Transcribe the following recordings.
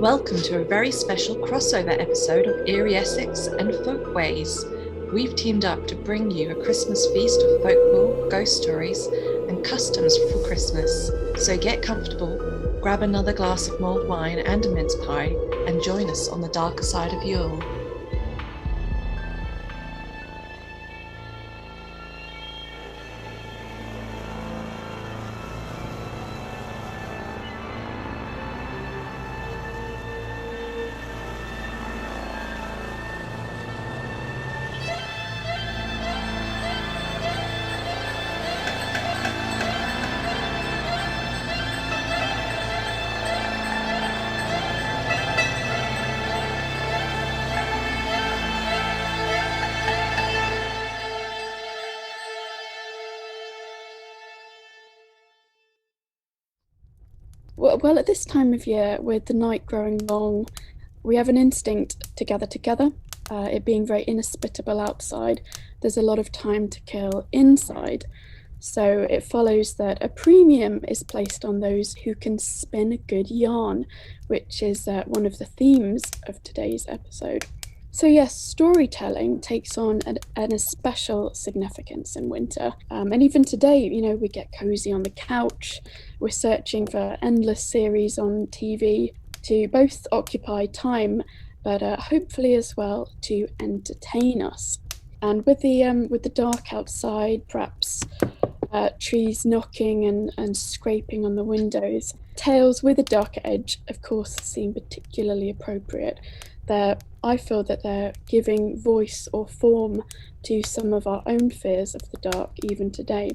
Welcome to a very special crossover episode of Eerie Essex and Folkways. We've teamed up to bring you a Christmas feast of folklore, ghost stories, and customs for Christmas. So get comfortable, grab another glass of mulled wine and a mince pie, and join us on the darker side of Yule. Well, at this time of year, with the night growing long, we have an instinct to gather together. It being very inhospitable outside, there's a lot of time to kill inside. So it follows that a premium is placed on those who can spin a good yarn, which is one of the themes of today's episode. So yes, storytelling takes on an special significance in winter. And even today, we get cozy on the couch. We're searching for endless series on TV to both occupy time, but hopefully as well to entertain us. And with the dark outside, perhaps trees knocking and scraping on the windows, tales with a darker edge, of course, seem particularly appropriate. I feel that they're giving voice or form to some of our own fears of the dark, even today.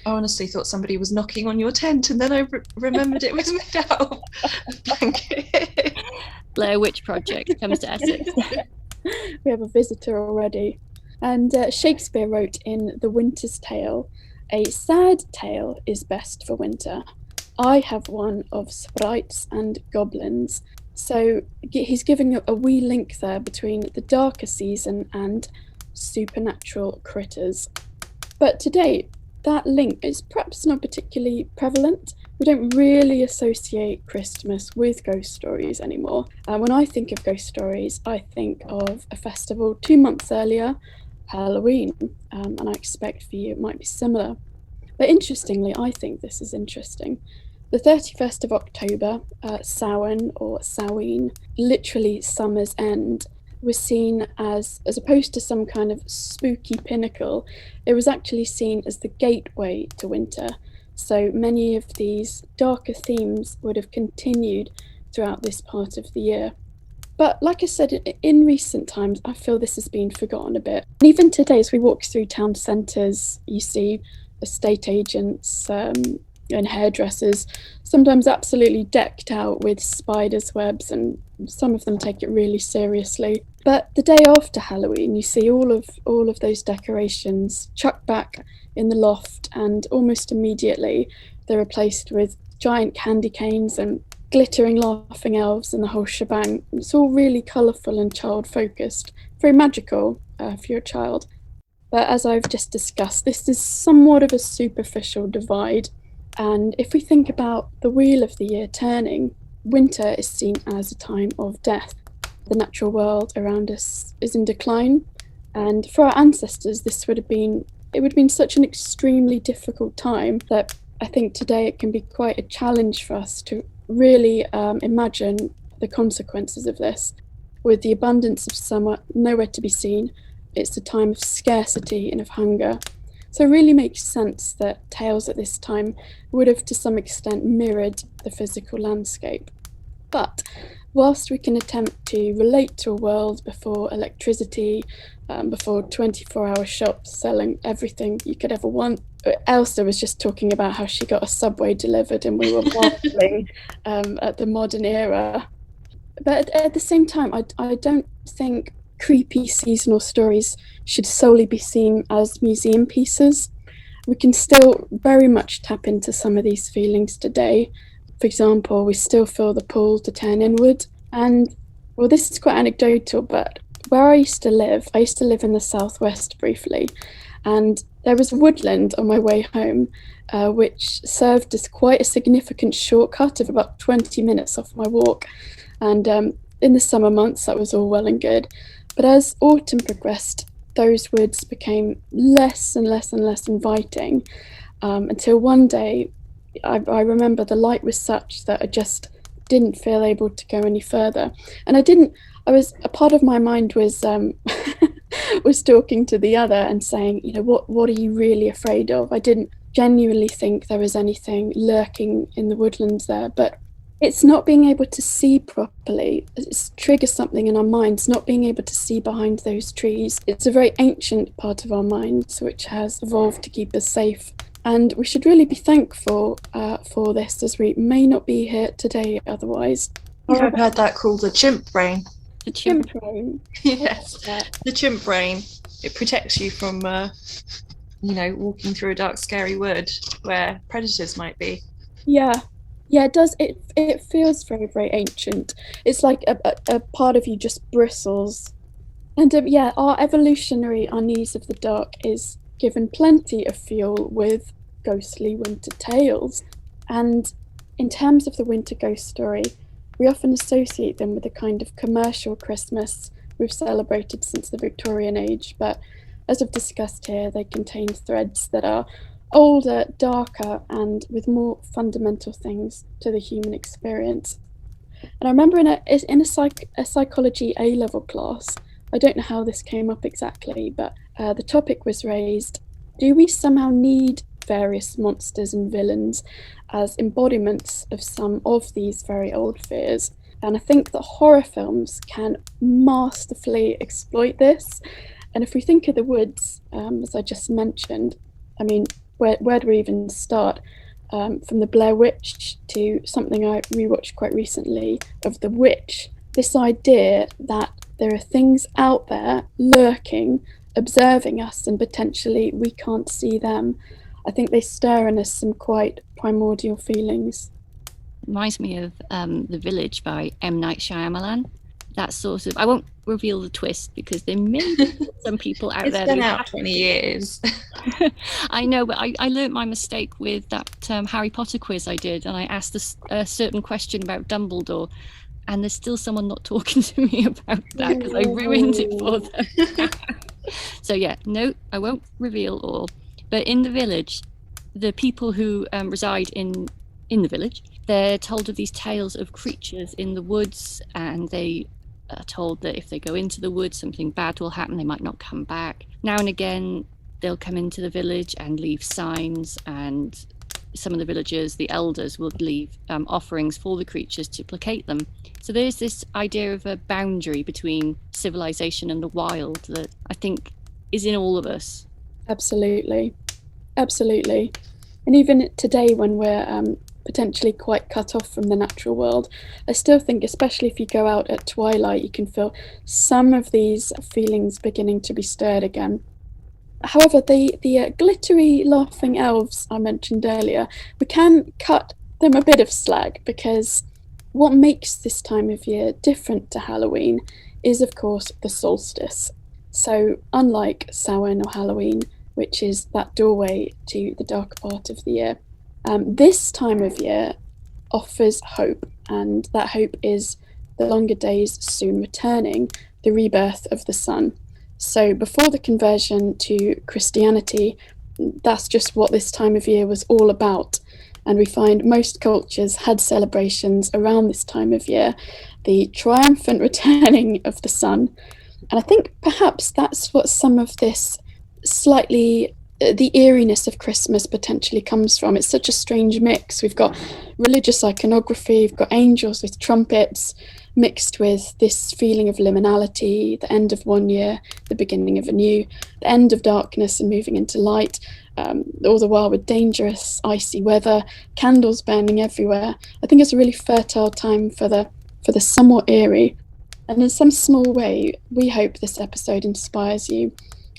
I honestly thought somebody was knocking on your tent, and then I remembered it was made out of blanket. Blair Witch Project comes to Essex. We have a visitor already. And Shakespeare wrote in The Winter's Tale, "A sad tale is best for winter. I have one of sprites and goblins." So he's giving a wee link there between the darker season and supernatural critters. But today, that link is perhaps not particularly prevalent. We don't really associate Christmas with ghost stories anymore. When I think of ghost stories, I think of a festival 2 months earlier, Halloween, and I expect for you it might be similar. But interestingly, I think this is interesting. The 31st of October, Samhain or Samhain, literally summer's end, was seen as opposed to some kind of spooky pinnacle, it was actually seen as the gateway to winter. So many of these darker themes would have continued throughout this part of the year. But like I said, in recent times, I feel this has been forgotten a bit. And even today, as we walk through town centres, you see estate agents, and hairdressers, sometimes absolutely decked out with spiders' webs, and some of them take it really seriously. But the day after Halloween, you see all of those decorations chucked back in the loft, and almost immediately they're replaced with giant candy canes and glittering laughing elves and the whole shebang. It's all really colourful and child-focused, very magical if you're a child. But as I've just discussed, this is somewhat of a superficial divide. And if we think about the wheel of the year turning, winter is seen as a time of death. The natural world around us is in decline, and for our ancestors, it would have been such an extremely difficult time that I think today it can be quite a challenge for us to really imagine the consequences of this. With the abundance of summer nowhere to be seen, it's a time of scarcity and of hunger. So it really makes sense that tales at this time would have to some extent mirrored the physical landscape. But whilst we can attempt to relate to a world before electricity, before 24-hour shops selling everything you could ever want, Elsa was just talking about how she got a Subway delivered and we were marveling at the modern era. But at the same time, I don't think creepy seasonal stories should solely be seen as museum pieces. We can still very much tap into some of these feelings today. For example, we still feel the pull to turn inward. And, well, this is quite anecdotal, but where I used to live in the southwest briefly, And there was a woodland on my way home, which served as quite a significant shortcut of about 20 minutes off my walk. And in the summer months, that was all well and good. But as autumn progressed, those woods became less and less and less inviting, until one day, I remember the light was such that I just didn't feel able to go any further. And a part of my mind was was talking to the other and saying, what are you really afraid of? I didn't genuinely think there was anything lurking in the woodlands there, but it's not being able to see properly. It triggers something in our minds, not being able to see behind those trees. It's a very ancient part of our minds which has evolved to keep us safe. And we should really be thankful for this, as we may not be here today otherwise. I've heard that called the chimp brain. The chimp. brain. Yes, the chimp brain. It protects you from, walking through a dark, scary wood where predators might be. Yeah, it does. It feels very, very ancient. It's like a part of you just bristles. And our evolutionary unease of the dark is given plenty of fuel with ghostly winter tales. And in terms of the winter ghost story, we often associate them with a kind of commercial Christmas we've celebrated since the Victorian age. But as I've discussed here, they contain threads that are older, darker, and with more fundamental things to the human experience. And I remember in a psychology A-level class, I don't know how this came up exactly, but the topic was raised: do we somehow need various monsters and villains as embodiments of some of these very old fears? And I think that horror films can masterfully exploit this. And if we think of the woods, as I just mentioned, I mean, where do we even start? From the Blair Witch to something I rewatched quite recently of The Witch, this idea that there are things out there lurking, observing us, and potentially we can't see them. I think they stir in us some quite primordial feelings. Reminds me of The Village by M. Night Shyamalan. That sort of, I won't reveal the twist because there may be some people out there. It's been out 20 years. I know, but I learnt my mistake with that Harry Potter quiz I did, and I asked a certain question about Dumbledore, and there's still someone not talking to me about that because I ruined it for them. So yeah, no, I won't reveal all. But in The Village, the people who reside in the village, they're told of these tales of creatures in the woods, and they are told that if they go into the woods, something bad will happen. They might not come back. Now and again, they'll come into the village and leave signs, and some of the villagers, the elders, will leave offerings for the creatures to placate them. So there's this idea of a boundary between civilization and the wild that I think is in all of us. Absolutely. And even today, when we're potentially quite cut off from the natural world, I still think, especially if you go out at twilight, you can feel some of these feelings beginning to be stirred again. However, the glittery laughing elves I mentioned earlier, we can cut them a bit of slack, because what makes this time of year different to Halloween is, of course, the solstice. So unlike Samhain or Halloween, which is that doorway to the darker part of the year, this time of year offers hope, and that hope is the longer days soon returning, the rebirth of the sun. So before the conversion to Christianity, that's just what this time of year was all about. And we find most cultures had celebrations around this time of year, the triumphant returning of the sun. And I think perhaps that's what some of this slightly, the eeriness of Christmas potentially comes from. It's such a strange mix. We've got religious iconography, we've got angels with trumpets, mixed with this feeling of liminality, the end of one year, the beginning of a new, the end of darkness and moving into light, all the while with dangerous, icy weather, candles burning everywhere. I think it's a really fertile time for the somewhat eerie. And in some small way, we hope this episode inspires you,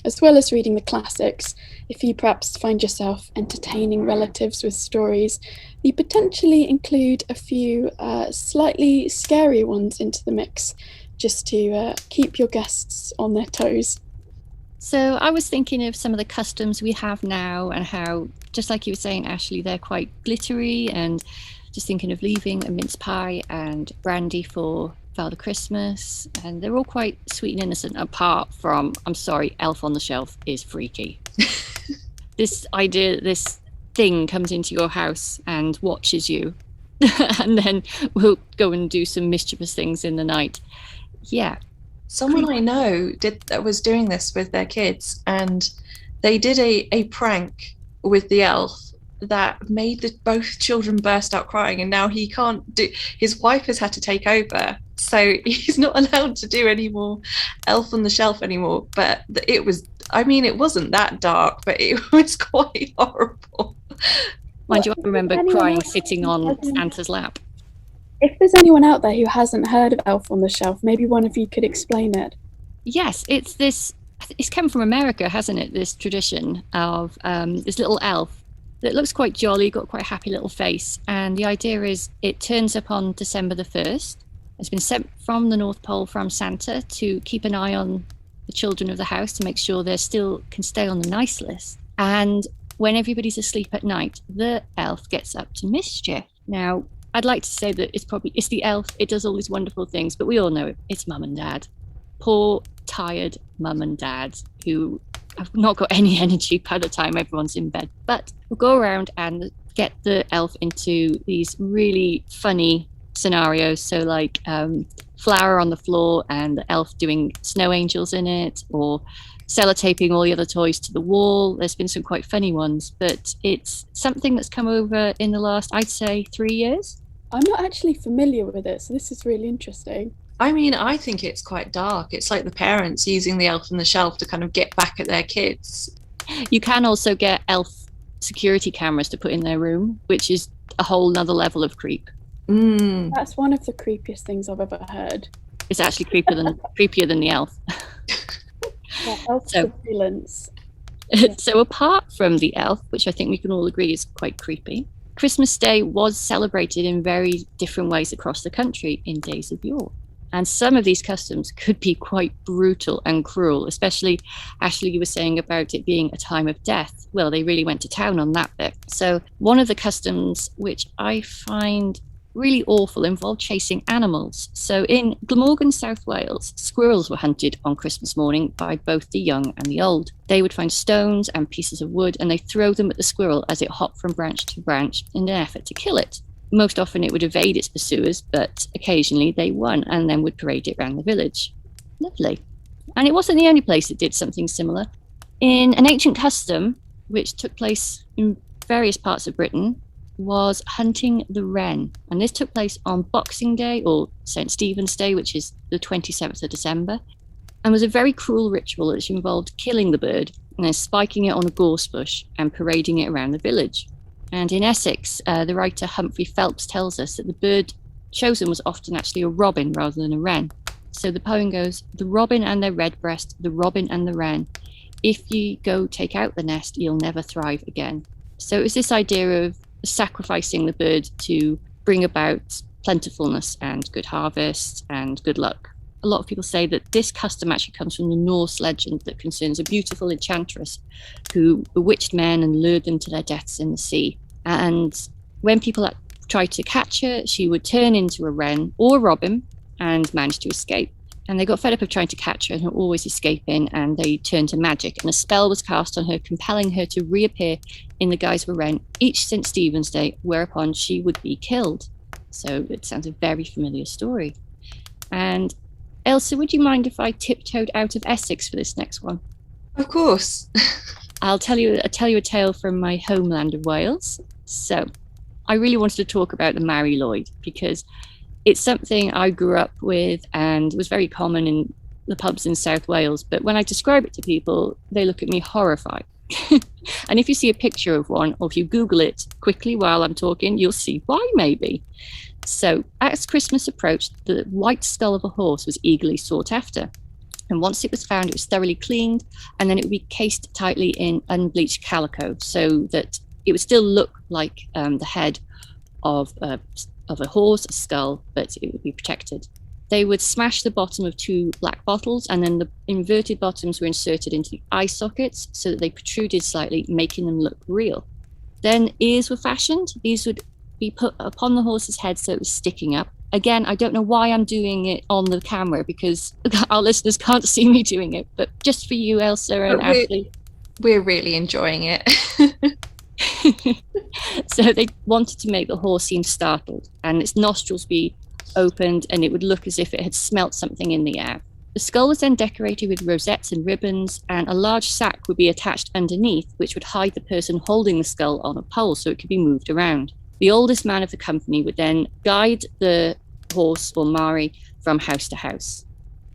as well as reading the classics. If you perhaps find yourself entertaining relatives with stories, you potentially include a few slightly scary ones into the mix, just to keep your guests on their toes. So I was thinking of some of the customs we have now and how, just like you were saying, Ashley, they're quite glittery, and just thinking of leaving a mince pie and brandy for Father Christmas. And they're all quite sweet and innocent, apart from, I'm sorry, Elf on the Shelf is freaky. This idea, this thing comes into your house and watches you and then we'll go and do some mischievous things in the night. Yeah. Someone I know was doing this with their kids, and they did a prank with the elf that made both children burst out crying, and now he can't do. His wife has had to take over, so he's not allowed to do any more Elf on the Shelf anymore. But it was, I mean, it wasn't that dark, but it was quite horrible. Mind you, I remember crying sitting on Santa's lap. If there's anyone out there who hasn't heard of Elf on the Shelf, maybe one of you could explain it. Yes, it's come from America, hasn't it? This tradition of this little elf that looks quite jolly, got quite a happy little face. And the idea is it turns up on December the 1st. It's been sent from the North Pole from Santa to keep an eye on the children of the house to make sure they still can stay on the nice list. And when everybody's asleep at night, the elf gets up to mischief. Now, I'd like to say that it's the elf. It does all these wonderful things, but we all know it's mum and dad. Poor, tired mum and dad who have not got any energy by the time everyone's in bed. But we'll go around and get the elf into these really funny scenarios. So like flour on the floor and the elf doing snow angels in it, or sellotaping all the other toys to the wall. There's been some quite funny ones, but it's something that's come over in the last, I'd say, 3 years. I'm not actually familiar with it, so this is really interesting. I mean, I think it's quite dark. It's like the parents using the Elf on the Shelf to kind of get back at their kids. You can also get elf security cameras to put in their room, which is a whole nother level of creep. That's one of the creepiest things I've ever heard. It's actually creepier than the elf. Yeah, elf surveillance. So apart from the elf, which I think we can all agree is quite creepy, Christmas Day was celebrated in very different ways across the country in days of yore. And some of these customs could be quite brutal and cruel, especially, Ashley, you were saying about it being a time of death. Well, they really went to town on that bit. So one of the customs which I find really awful involved chasing animals. So in Glamorgan, South Wales, squirrels were hunted on Christmas morning by both the young and the old. They would find stones and pieces of wood and they throw them at the squirrel as it hopped from branch to branch in an effort to kill it. Most often it would evade its pursuers, but occasionally they won and then would parade it around the village. Lovely. And it wasn't the only place that did something similar. In an ancient custom, which took place in various parts of Britain, was hunting the wren. And this took place on Boxing Day, or St. Stephen's Day, which is the 27th of December, and was a very cruel ritual which involved killing the bird and then spiking it on a gorse bush and parading it around the village. And in Essex, the writer Humphrey Phelps tells us that the bird chosen was often actually a robin rather than a wren. So the poem goes, "The robin and their redbreast, the robin and the wren. If ye go take out the nest, you'll never thrive again." So it was this idea of sacrificing the bird to bring about plentifulness and good harvest and good luck. A lot of people say that this custom actually comes from the Norse legend that concerns a beautiful enchantress who bewitched men and lured them to their deaths in the sea. And when people tried to catch her, she would turn into a wren or a robin and manage to escape. And they got fed up of trying to catch her and her always escaping, and they turned to magic. And a spell was cast on her, compelling her to reappear in the guise of a wren each St. Stephen's Day, whereupon she would be killed. So it sounds a very familiar story. And Elsa, would you mind if I tiptoed out of Essex for this next one? Of course. I'll tell you a tale from my homeland of Wales. So I really wanted to talk about the Mary Lloyd because it's something I grew up with and was very common in the pubs in South Wales. But when I describe it to people, they look at me horrified. And if you see a picture of one, or if you Google it quickly while I'm talking, you'll see why maybe. So as Christmas approached, the white skull of a horse was eagerly sought after. And once it was found, it was thoroughly cleaned, and then it would be cased tightly in unbleached calico so that it would still look like the head of a horse, a skull, but it would be protected. They would smash the bottom of 2 black bottles, and then the inverted bottoms were inserted into the eye sockets so that they protruded slightly, making them look real. Then ears were fashioned. These would be put upon the horse's head so it was sticking up. Again, I don't know why I'm doing it on the camera because our listeners can't see me doing it, but just for you, Elsa and Ashley. We're really enjoying it. So they wanted to make the horse seem startled and its nostrils be opened, and it would look as if it had smelt something in the air. The skull was then decorated with rosettes and ribbons, and a large sack would be attached underneath, which would hide the person holding the skull on a pole so it could be moved around. The oldest man of the company would then guide the horse or Mari from house to house.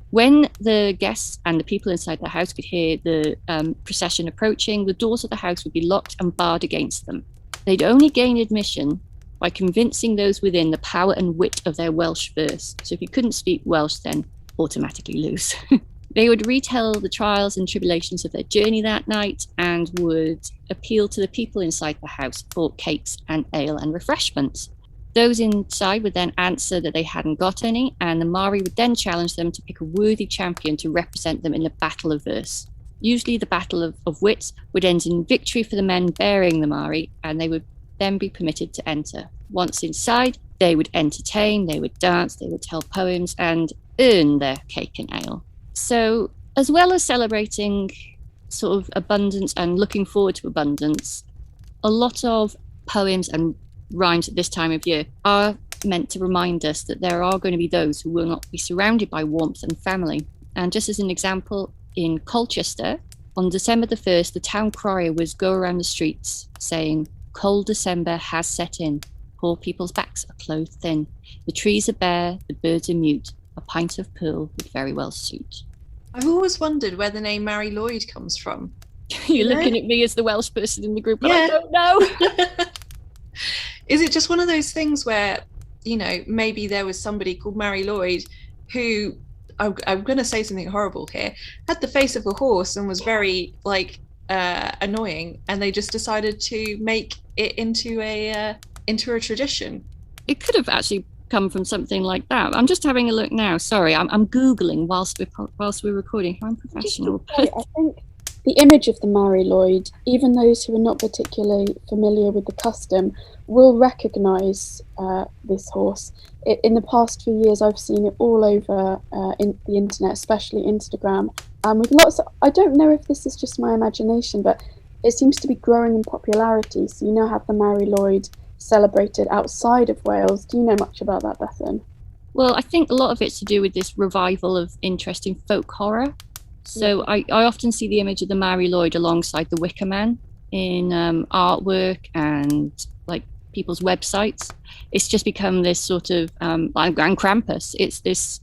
When the guests and the people inside the house could hear the procession approaching, the doors of the house would be locked and barred against them. They'd only gain admission by convincing those within the power and wit of their Welsh verse. So if you couldn't speak Welsh, then automatically lose. They would retell the trials and tribulations of their journey that night and would appeal to the people inside the house for cakes and ale and refreshments. Those inside would then answer that they hadn't got any, and the Mari would then challenge them to pick a worthy champion to represent them in a battle of verse. Usually the battle of wits would end in victory for the men bearing the Mari, and they would then be permitted to enter. Once inside, they would entertain, they would dance, they would tell poems and earn their cake and ale. So as well as celebrating sort of abundance and looking forward to abundance, a lot of poems and rhymes at this time of year are meant to remind us that there are going to be those who will not be surrounded by warmth and family. And just as an example, in Colchester, on December the 1st, the town crier was go around the streets saying, "Cold December has set in. Poor people's backs are clothed thin. The trees are bare, the birds are mute. A pint of pearl would very well suit." I've always wondered where the name Mary Lloyd comes from. You're looking at me as the Welsh person in the group, but Yeah. I don't know. Is it just one of those things where, maybe there was somebody called Mary Lloyd who, I'm going to say something horrible here, had the face of a horse and was very, annoying, and they just decided to make it into a tradition? It could have actually come from something like that. I'm just having a look now. Sorry, I'm Googling whilst we're recording. I'm professional. I think the image of the Mary Lloyd, even those who are not particularly familiar with the custom, will recognise this horse. In the past few years, I've seen it all over in the internet, especially Instagram, with lots of, I don't know if this is just my imagination, but it seems to be growing in popularity. So you now have the Mary Lloyd celebrated outside of Wales. Do you know much about that, Bethan? Well, I think a lot of it's to do with this revival of interest in folk horror. So I often see the image of the Mary Lloyd alongside the Wicker Man in artwork and people's websites. It's just become this sort of and Krampus. It's this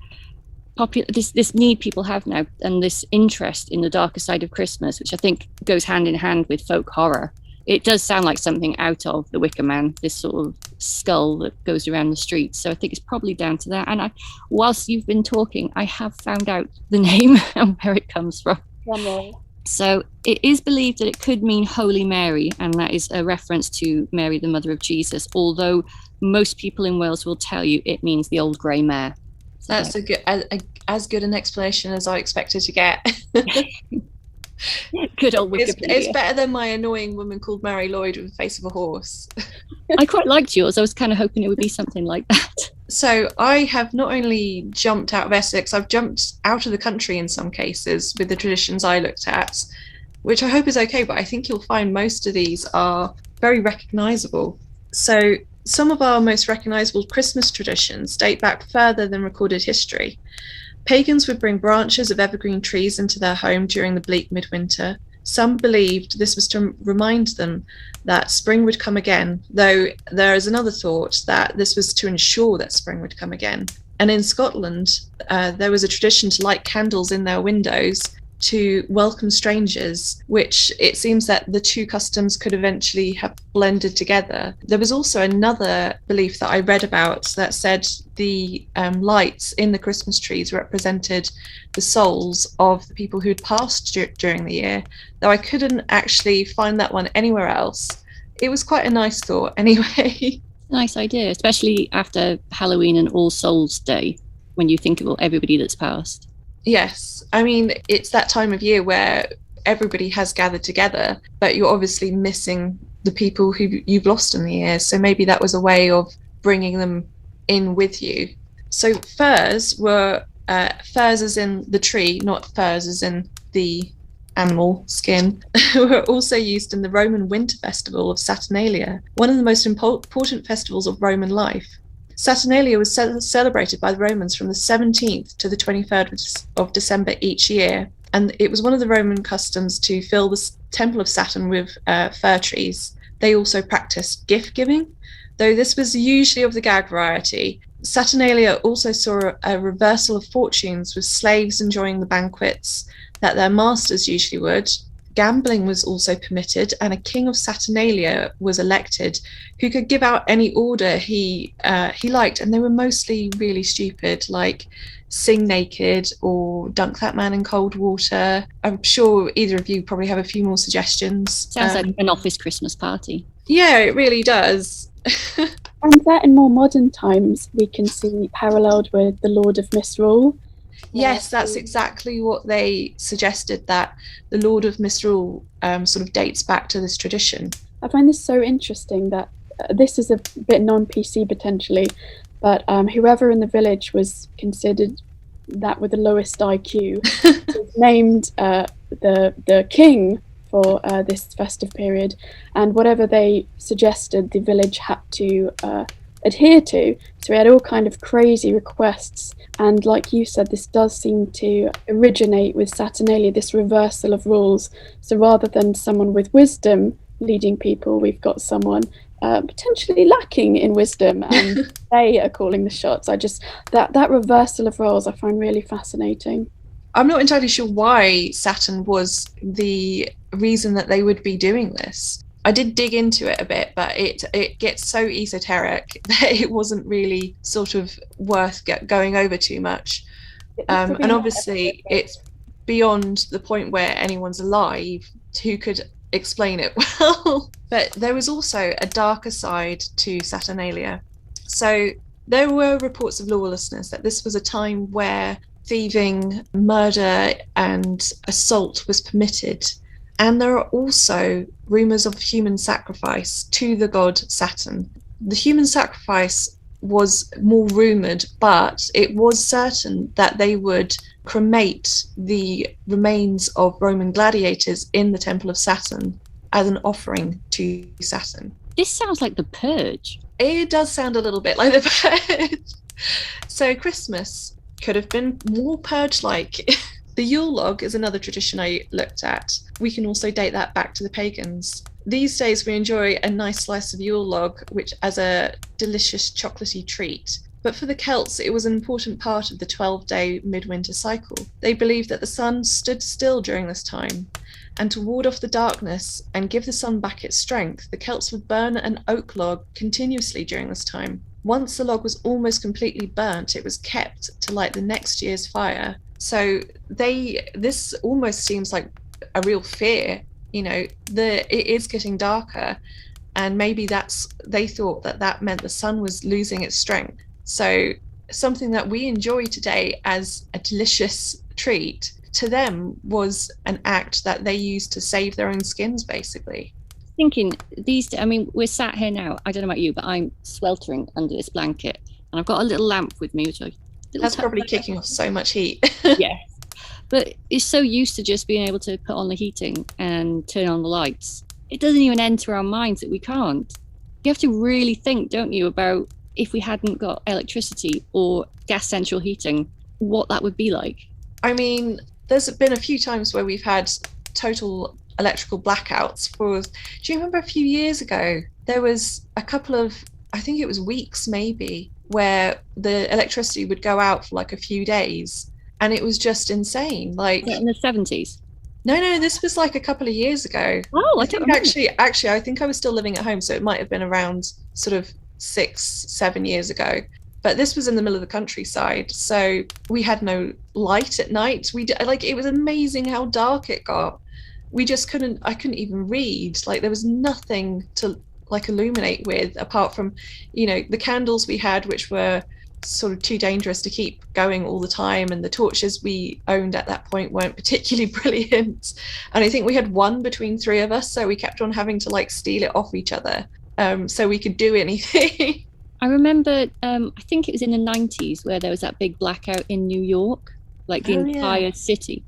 this need people have now, and this interest in the darker side of Christmas, which I think goes hand in hand with folk horror. It does sound like something out of the Wicker Man, this sort of skull that goes around the streets. So I think it's probably down to that. And whilst you've been talking, I have found out the name and where it comes from. So it is believed that it could mean Holy Mary, and that is a reference to Mary, the mother of Jesus, although most people in Wales will tell you it means the old grey mare. So that's as good an explanation as I expected to get. Good old Wikipedia. It's better than my annoying woman called Mary Lloyd with the face of a horse. I quite liked yours. I was kind of hoping it would be something like that. So I have not only jumped out of Essex, I've jumped out of the country in some cases with the traditions I looked at, which I hope is okay, but I think you'll find most of these are very recognisable. So some of our most recognisable Christmas traditions date back further than recorded history. Pagans would bring branches of evergreen trees into their home during the bleak midwinter. Some believed this was to remind them that spring would come again, though there is another thought that this was to ensure that spring would come again. And in Scotland, there was a tradition to light candles in their windows to welcome strangers, which it seems that the two customs could eventually have blended together. There was also another belief that I read about that said the lights in the Christmas trees represented the souls of the people who had passed during the year, though I couldn't actually find that one anywhere else. It was quite a nice thought anyway. Nice idea, especially after Halloween and All Souls Day. when you think of everybody that's passed. Yes, I mean, it's that time of year where everybody has gathered together, but you're obviously missing the people who you've lost in the year. So maybe that was a way of bringing them in with you. So furs were furs as in the tree, not furs as in the animal skin, were also used in the Roman winter festival of Saturnalia, one of the most important festivals of Roman life. Saturnalia was celebrated by the Romans from the 17th to the 23rd of December each year, and it was one of the Roman customs to fill the temple of Saturn with fir trees. They also practiced gift giving, though this was usually of the gag variety. Saturnalia also saw a reversal of fortunes, with slaves enjoying the banquets that their masters usually would. Gambling was also permitted, and a king of Saturnalia was elected who could give out any order he liked, and they were mostly really stupid, like sing naked or dunk that man in cold water. I'm sure either of you probably have a few more suggestions. Sounds like an office Christmas party. Yeah, it really does. And that in more modern times, we can see paralleled with the Lord of Misrule. Yes, that's exactly what they suggested, that the Lord of Misrule sort of dates back to this tradition. I find this so interesting that this is a bit non-PC potentially, but whoever in the village was considered that with the lowest IQ was named the king for this festive period, and whatever they suggested, the village had to adhere to. So we had all kind of crazy requests, and like you said, this does seem to originate with Saturnalia, this reversal of rules. So rather than someone with wisdom leading people, we've got someone potentially lacking in wisdom, and they are calling the shots. I just that reversal of roles I find really fascinating. I'm not entirely sure why Saturn was the reason that they would be doing this. I did dig into it a bit, but it gets so esoteric that it wasn't really sort of worth going over too much. And obviously it's beyond the point where anyone's alive who could explain it well. But there was also a darker side to Saturnalia. So there were reports of lawlessness, that this was a time where thieving, murder and assault was permitted. And there are also rumours of human sacrifice to the god Saturn. The human sacrifice was more rumoured, but it was certain that they would cremate the remains of Roman gladiators in the Temple of Saturn as an offering to Saturn. This sounds like the Purge. It does sound a little bit like the Purge. So Christmas could have been more Purge-like. The Yule Log is another tradition I looked at. We can also date that back to the pagans. These days we enjoy a nice slice of Yule Log, which as a delicious chocolatey treat. But for the Celts, it was an important part of the 12-day midwinter cycle. They believed that the sun stood still during this time, and to ward off the darkness and give the sun back its strength, the Celts would burn an oak log continuously during this time. Once the log was almost completely burnt, it was kept to light the next year's fire. So this almost seems like a real fear, it is getting darker, and maybe they thought that meant the sun was losing its strength. So something that we enjoy today as a delicious treat, to them was an act that they used to save their own skins, basically. Thinking we're sat here now, I don't know about you, but I'm sweltering under this blanket, and I've got a little lamp with me, That's probably kicking off so much heat. Yes, but it's so used to just being able to put on the heating and turn on the lights. It doesn't even enter our minds that we can't. You have to really think, don't you, about if we hadn't got electricity or gas central heating, what that would be like. I mean, there's been a few times where we've had total electrical blackouts. Do you remember a few years ago, there was a couple of, I think it was weeks maybe, where the electricity would go out for like a few days, and it was just insane. Like in the 70s? No, this was like a couple of years ago. Oh, I think actually, I think I was still living at home, so it might have been around sort of 6-7 years ago. But this was in the middle of the countryside, so we had no light at night. It was amazing how dark it got. I couldn't even read. Like, there was nothing to like illuminate with apart from, the candles we had, which were sort of too dangerous to keep going all the time, and the torches we owned at that point weren't particularly brilliant, and I think we had one between three of us, so we kept on having to like steal it off each other so we could do anything. I remember, I think it was in the 90s where there was that big blackout in New York, like the entire city.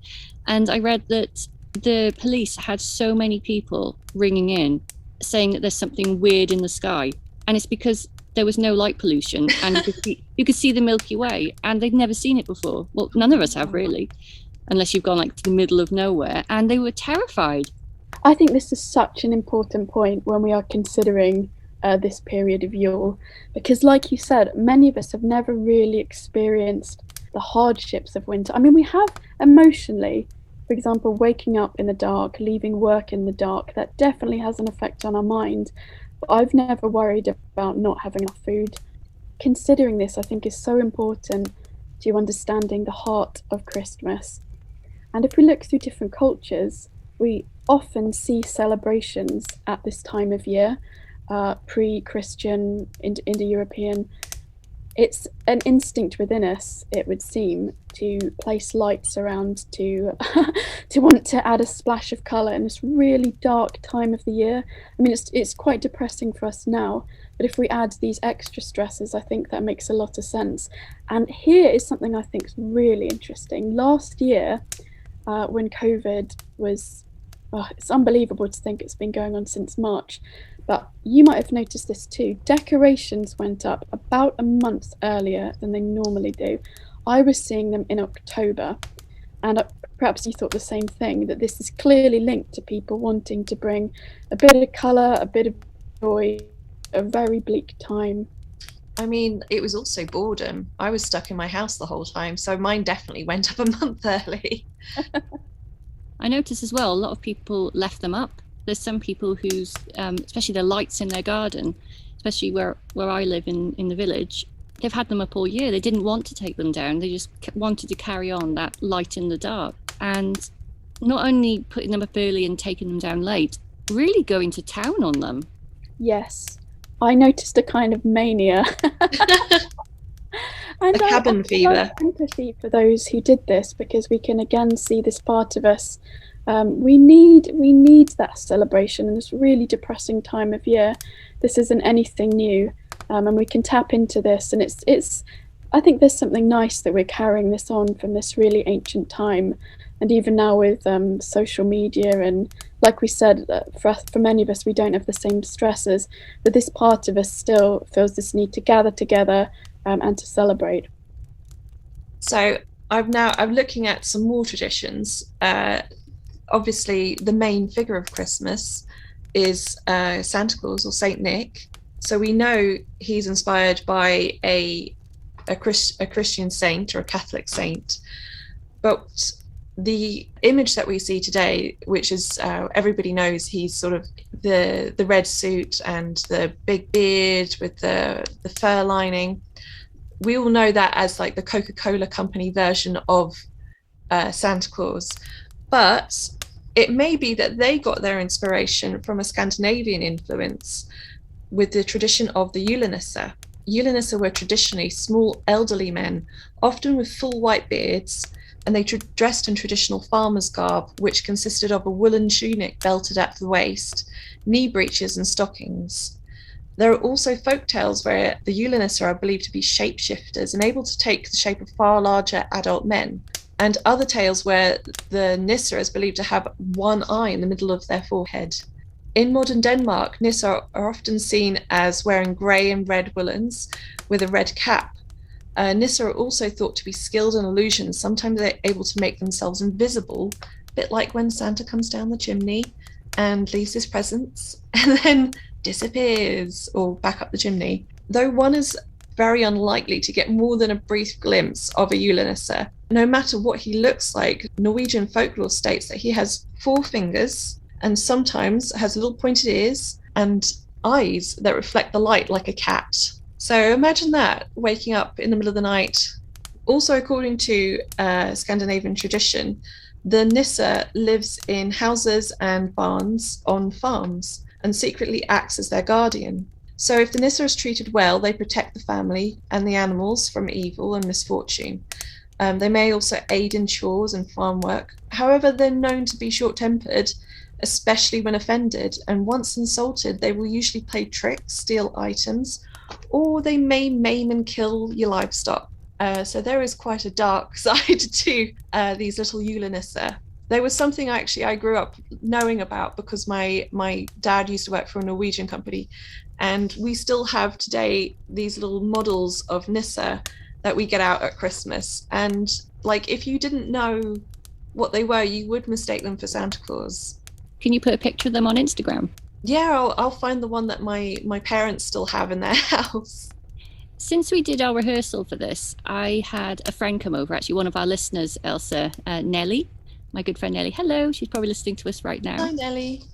And I read that the police had so many people ringing in saying that there's something weird in the sky. And it's because there was no light pollution and you could see the Milky Way, and they'd never seen it before. Well, none of us have really, unless you've gone like to the middle of nowhere. And they were terrified. I think this is such an important point when we are considering this period of Yule, because like you said, many of us have never really experienced the hardships of winter. I mean, we have emotionally, for example, waking up in the dark, leaving work in the dark, that definitely has an effect on our mind. But I've never worried about not having enough food. Considering this, I think, is so important to understanding the heart of Christmas. And if we look through different cultures, we often see celebrations at this time of year. Pre-Christian, Indo-European, it's an instinct within us, it would seem, to place lights around, to to want to add a splash of colour in this really dark time of the year. I mean, it's quite depressing for us now, but if we add these extra stresses, I think that makes a lot of sense. And here is something I think is really interesting. Last year, when COVID was, it's unbelievable to think it's been going on since March, but you might have noticed this too. Decorations went up about a month earlier than they normally do. I was seeing them in October, and perhaps you thought the same thing, that this is clearly linked to people wanting to bring a bit of colour, a bit of joy, a very bleak time. I mean, it was also boredom. I was stuck in my house the whole time, so mine definitely went up a month early. I noticed as well, a lot of people left them up. There's some people whose, especially the lights in their garden, especially where I live in the village, they've had them up all year. They didn't want to take them down. They just wanted to carry on that light in the dark. And not only putting them up early and taking them down late, really going to town on them. Yes, I noticed a kind of mania. And a cabin fever. I have empathy for those who did this, because we can again see this part of us. We need that celebration in this really depressing time of year. This isn't anything new, and we can tap into this. And it's. I think there's something nice that we're carrying this on from this really ancient time, and even now with social media, and like we said, for many of us, we don't have the same stresses, but this part of us still feels this need to gather together and to celebrate. So I'm looking at some more traditions. Obviously, the main figure of Christmas is Santa Claus or Saint Nick. So we know he's inspired by a Christian saint or a Catholic saint. But the image that we see today, which is everybody knows he's sort of the red suit and the big beard with the fur lining. We all know that as like the Coca-Cola company version of Santa Claus. But it may be that they got their inspiration from a Scandinavian influence with the tradition of the Eulanissa. Eulanissa were traditionally small elderly men, often with full white beards, and they dressed in traditional farmer's garb, which consisted of a woolen tunic belted at the waist, knee breeches and stockings. There are also folk tales where the Eulanissa are believed to be shapeshifters and able to take the shape of far larger adult men, and other tales where the Nissa is believed to have one eye in the middle of their forehead. In modern Denmark, Nissa are often seen as wearing grey and red woolens with a red cap. Nissa are also thought to be skilled in illusions. Sometimes they're able to make themselves invisible, a bit like when Santa comes down the chimney and leaves his presents and then disappears or back up the chimney. Though one is very unlikely to get more than a brief glimpse of a Eulanissa, no matter what he looks like, Norwegian folklore states that he has 4 fingers and sometimes has little pointed ears and eyes that reflect the light like a cat. So imagine that, waking up in the middle of the night. Also, according to Scandinavian tradition, the Nissa lives in houses and barns on farms and secretly acts as their guardian. So if the Nissa is treated well, they protect the family and the animals from evil and misfortune. They may also aid in chores and farm work. However, they're known to be short-tempered, especially when offended, and once insulted, they will usually play tricks, steal items, or they may maim and kill your livestock. So there is quite a dark side to these little Eulanissa. There was something I grew up knowing about because my dad used to work for a Norwegian company, and we still have today these little models of Nissa that we get out at Christmas. And like, if you didn't know what they were, you would mistake them for Santa Claus. Can you put a picture of them on Instagram? Yeah, I'll find the one that my parents still have in their house. Since we did our rehearsal for this, I had a friend come over, actually one of our listeners, Elsa, Nellie, my good friend Nellie. Hello, she's probably listening to us right now. Hi, Nellie.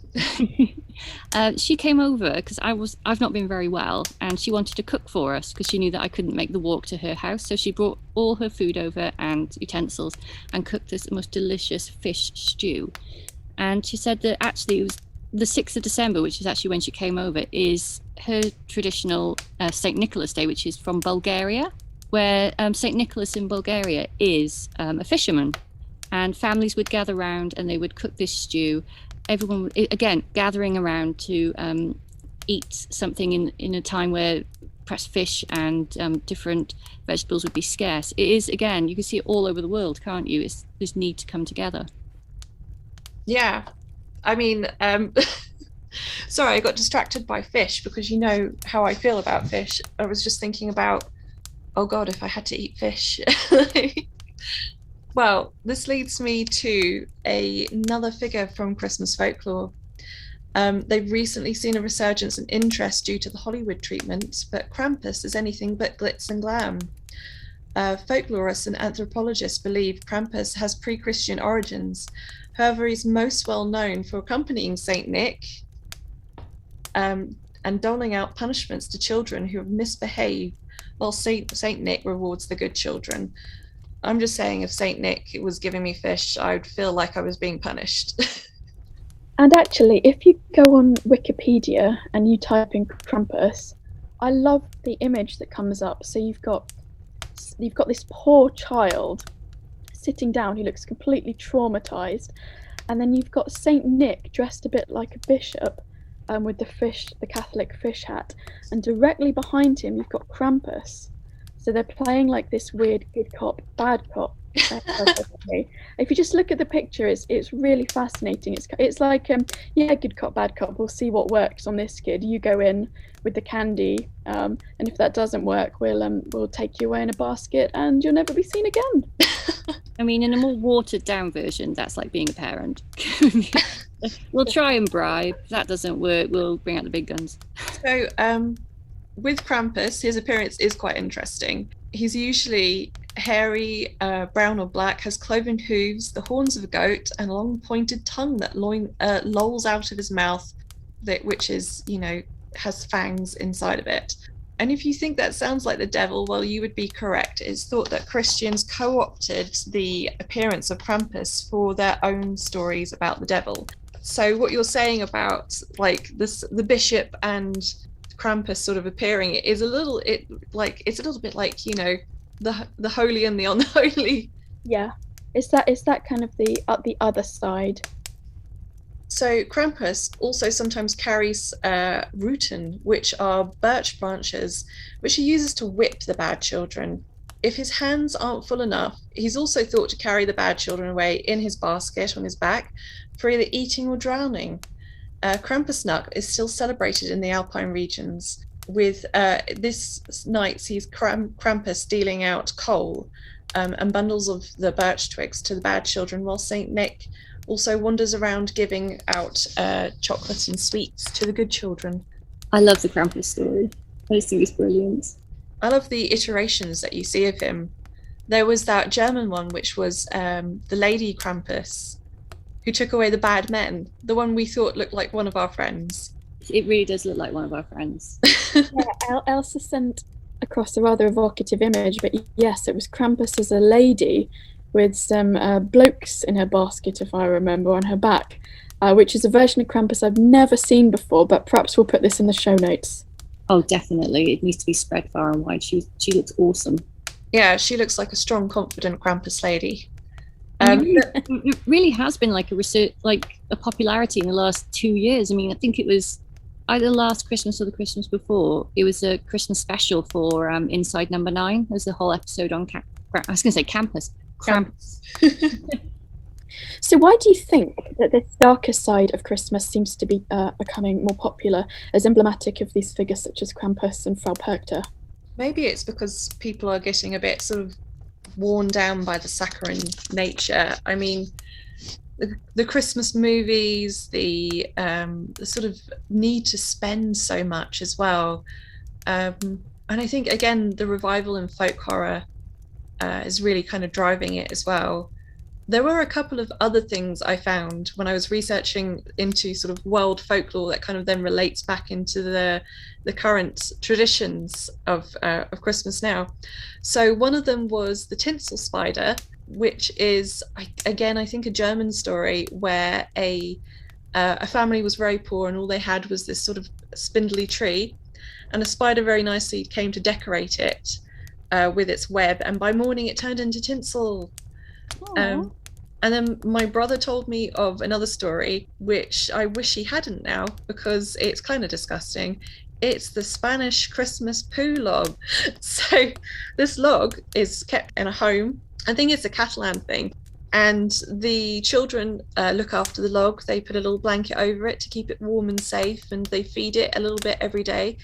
She came over because I've not been very well, and she wanted to cook for us because she knew that I couldn't make the walk to her house. So she brought all her food over and utensils and cooked this most delicious fish stew. And she said that actually it was the 6th of December, which is actually when she came over, is her traditional St. Nicholas Day, which is from Bulgaria, where St. Nicholas in Bulgaria is a fisherman. And families would gather around and they would cook this stew. Everyone would, again, gathering around to eat something in a time where perhaps fish and different vegetables would be scarce. It is, again, you can see it all over the world, can't you? It's this need to come together. Yeah, I mean, sorry, I got distracted by fish because you know how I feel about fish. I was just thinking about, oh God, if I had to eat fish. Well, this leads me to another figure from Christmas folklore. They've recently seen a resurgence in interest due to the Hollywood treatment, but Krampus is anything but glitz and glam. Folklorists and anthropologists believe Krampus has pre-Christian origins. However, he's most well known for accompanying Saint Nick and doling out punishments to children who have misbehaved, while Saint Nick rewards the good children. I'm just saying, if Saint Nick was giving me fish, I would feel like I was being punished. And actually, if you go on Wikipedia and you type in Krampus, I love the image that comes up. So you've got this poor child sitting down who looks completely traumatized, and then you've got Saint Nick dressed a bit like a bishop, with the Catholic fish hat, and directly behind him you've got Krampus. So they're playing like this weird good cop, bad cop. If you just look at the picture, it's really fascinating. It's like good cop, bad cop. We'll see what works on this kid. You go in with the candy, and if that doesn't work, we'll take you away in a basket, and you'll never be seen again. I mean, in a more watered down version, that's like being a parent. We'll try and bribe. If that doesn't work, we'll bring out the big guns. So, with Krampus, his appearance is quite interesting. He's usually hairy, brown or black, has cloven hooves, the horns of a goat, and a long pointed tongue that lolls out of his mouth, which is, has fangs inside of it. And if you think that sounds like the devil, well, you would be correct. It's thought that Christians co-opted the appearance of Krampus for their own stories about the devil. So what you're saying about like this, the bishop and Krampus sort of appearing, is it's a little bit like the holy and the unholy. Yeah, it's that kind of the other side. So Krampus also sometimes carries ruten, which are birch branches, which he uses to whip the bad children. If his hands aren't full enough, he's also thought to carry the bad children away in his basket on his back for either eating or drowning. Krampusnacht is still celebrated in the Alpine regions. With this night sees Krampus dealing out coal and bundles of the birch twigs to the bad children, while Saint Nick also wanders around giving out chocolate and sweets to the good children. I love the Krampus story. I just think it's brilliant. I love the iterations that you see of him. There was that German one, which was the Lady Krampus, who took away the bad men, the one we thought looked like one of our friends. It really does look like one of our friends. Yeah, Elsa sent across a rather evocative image, but yes, it was Krampus as a lady with some blokes in her basket, if I remember, on her back, which is a version of Krampus I've never seen before, but perhaps we'll put this in the show notes. Oh, definitely. It needs to be spread far and wide. She looks awesome. Yeah, she looks like a strong, confident Krampus lady. It really has been like a research, like a popularity in the last 2 years. I mean, I think it was either last Christmas or the Christmas before. It was a Christmas special for Inside Number 9. There's a whole episode on I was going to say campus. Krampus. So why do you think that this darker side of Christmas seems to be becoming more popular, as emblematic of these figures such as Krampus and Frau Perkter? Maybe it's because people are getting a bit sort of worn down by the saccharine nature. I mean, the Christmas movies, the sort of need to spend so much as well. And I think, again, the revival in folk horror is really kind of driving it as well. There were a couple of other things I found when I was researching into sort of world folklore that kind of then relates back into the current traditions of Christmas now. So one of them was the Tinsel Spider, which is, again, I think a German story where a family was very poor and all they had was this sort of spindly tree, and a spider very nicely came to decorate it with its web, and by morning it turned into tinsel. And then my brother told me of another story, which I wish he hadn't now, because it's kind of disgusting. It's the Spanish Christmas Poo Log. So this log is kept in a home. I think it's a Catalan thing. And the children look after the log. They put a little blanket over it to keep it warm and safe, and they feed it a little bit every day.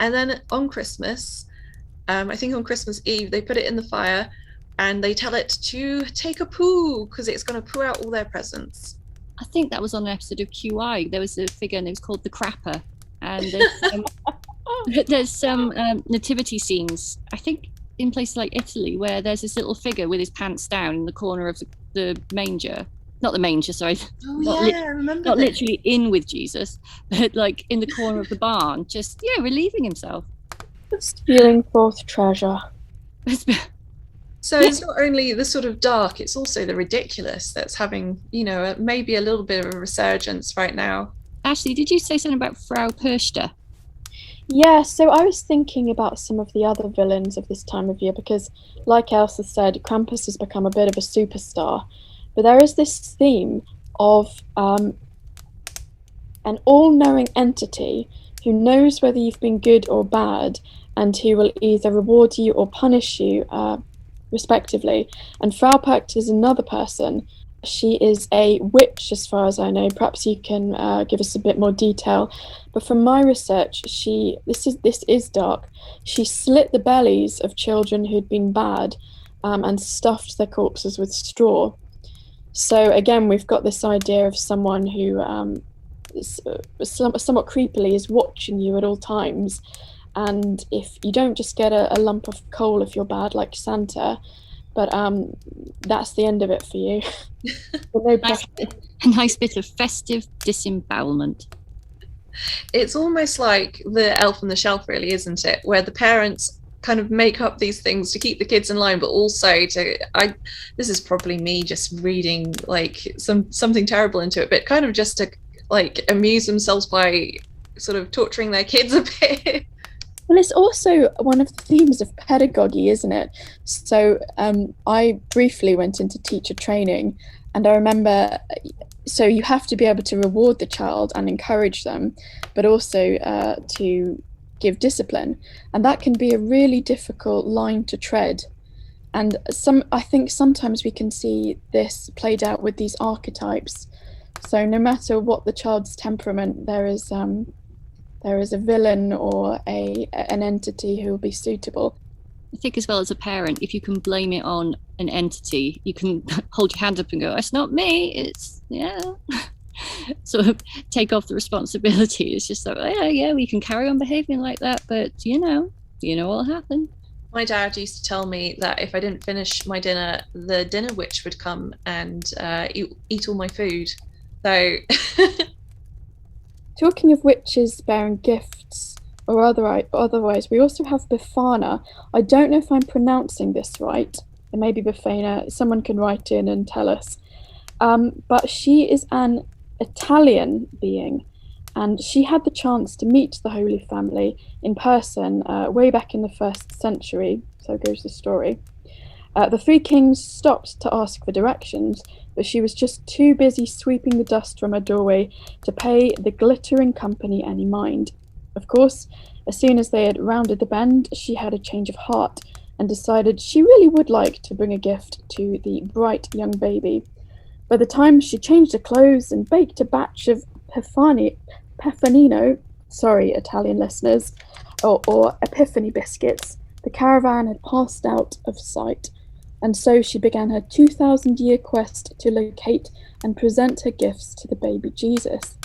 And then on Christmas, I think on Christmas Eve, they put it in the fire and they tell it to take a poo because it's going to poo out all their presents. I think that was on an episode of QI. There was a figure and it was called the Crapper. And there's some nativity scenes, I think in places like Italy, where there's this little figure with his pants down in the corner of the manger. Not the manger, sorry. Oh, I remember not literally in with Jesus, but like in the corner of the barn, just, relieving himself. Spewing forth treasure. So it's not only the sort of dark, it's also the ridiculous that's having, maybe a little bit of a resurgence right now. Ashley, did you say something about Frau Perkter? Yeah, so I was thinking about some of the other villains of this time of year because, like Elsa said, Krampus has become a bit of a superstar. But there is this theme of an all-knowing entity who knows whether you've been good or bad and who will either reward you or punish you, respectively. And Frau Perkter is another person. She is a witch, as far as I know. Perhaps you can give us a bit more detail. But from my research, this is dark. She slit the bellies of children who'd been bad and stuffed their corpses with straw. So again, we've got this idea of someone who somewhat creepily is watching you at all times. And if you don't just get a lump of coal if you're bad, like Santa, but that's the end of it for you. A nice bit of festive disembowelment. It's almost like the Elf on the Shelf, really, isn't it? Where the parents kind of make up these things to keep the kids in line, but also this is probably me just reading like something terrible into it, but kind of just to like amuse themselves by sort of torturing their kids a bit. Well, it's also one of the themes of pedagogy, isn't it? So I briefly went into teacher training, and I remember, so you have to be able to reward the child and encourage them, but also to give discipline. And that can be a really difficult line to tread. And I think sometimes we can see this played out with these archetypes. So no matter what the child's temperament, there is a villain or an entity who will be suitable. I think as well as a parent, if you can blame it on an entity, you can hold your hand up and go, it's not me, it's, sort of take off the responsibility. It's just like, we can carry on behaving like that, but you know what'll happen. My dad used to tell me that if I didn't finish my dinner, the dinner witch would come and eat all my food. So... Talking of witches bearing gifts or otherwise, we also have Befana. I don't know if I'm pronouncing this right. It may be Befana. Someone can write in and tell us. But she is an Italian being, and she had the chance to meet the Holy Family in person way back in the 1st century, so goes the story. The three kings stopped to ask for directions, but she was just too busy sweeping the dust from her doorway to pay the glittering company any mind. Of course, as soon as they had rounded the bend, she had a change of heart and decided she really would like to bring a gift to the bright young baby. By the time she changed her clothes and baked a batch of Peffanino, sorry Italian listeners, or Epiphany biscuits, the caravan had passed out of sight. And so she began her 2,000-year quest to locate and present her gifts to the baby Jesus.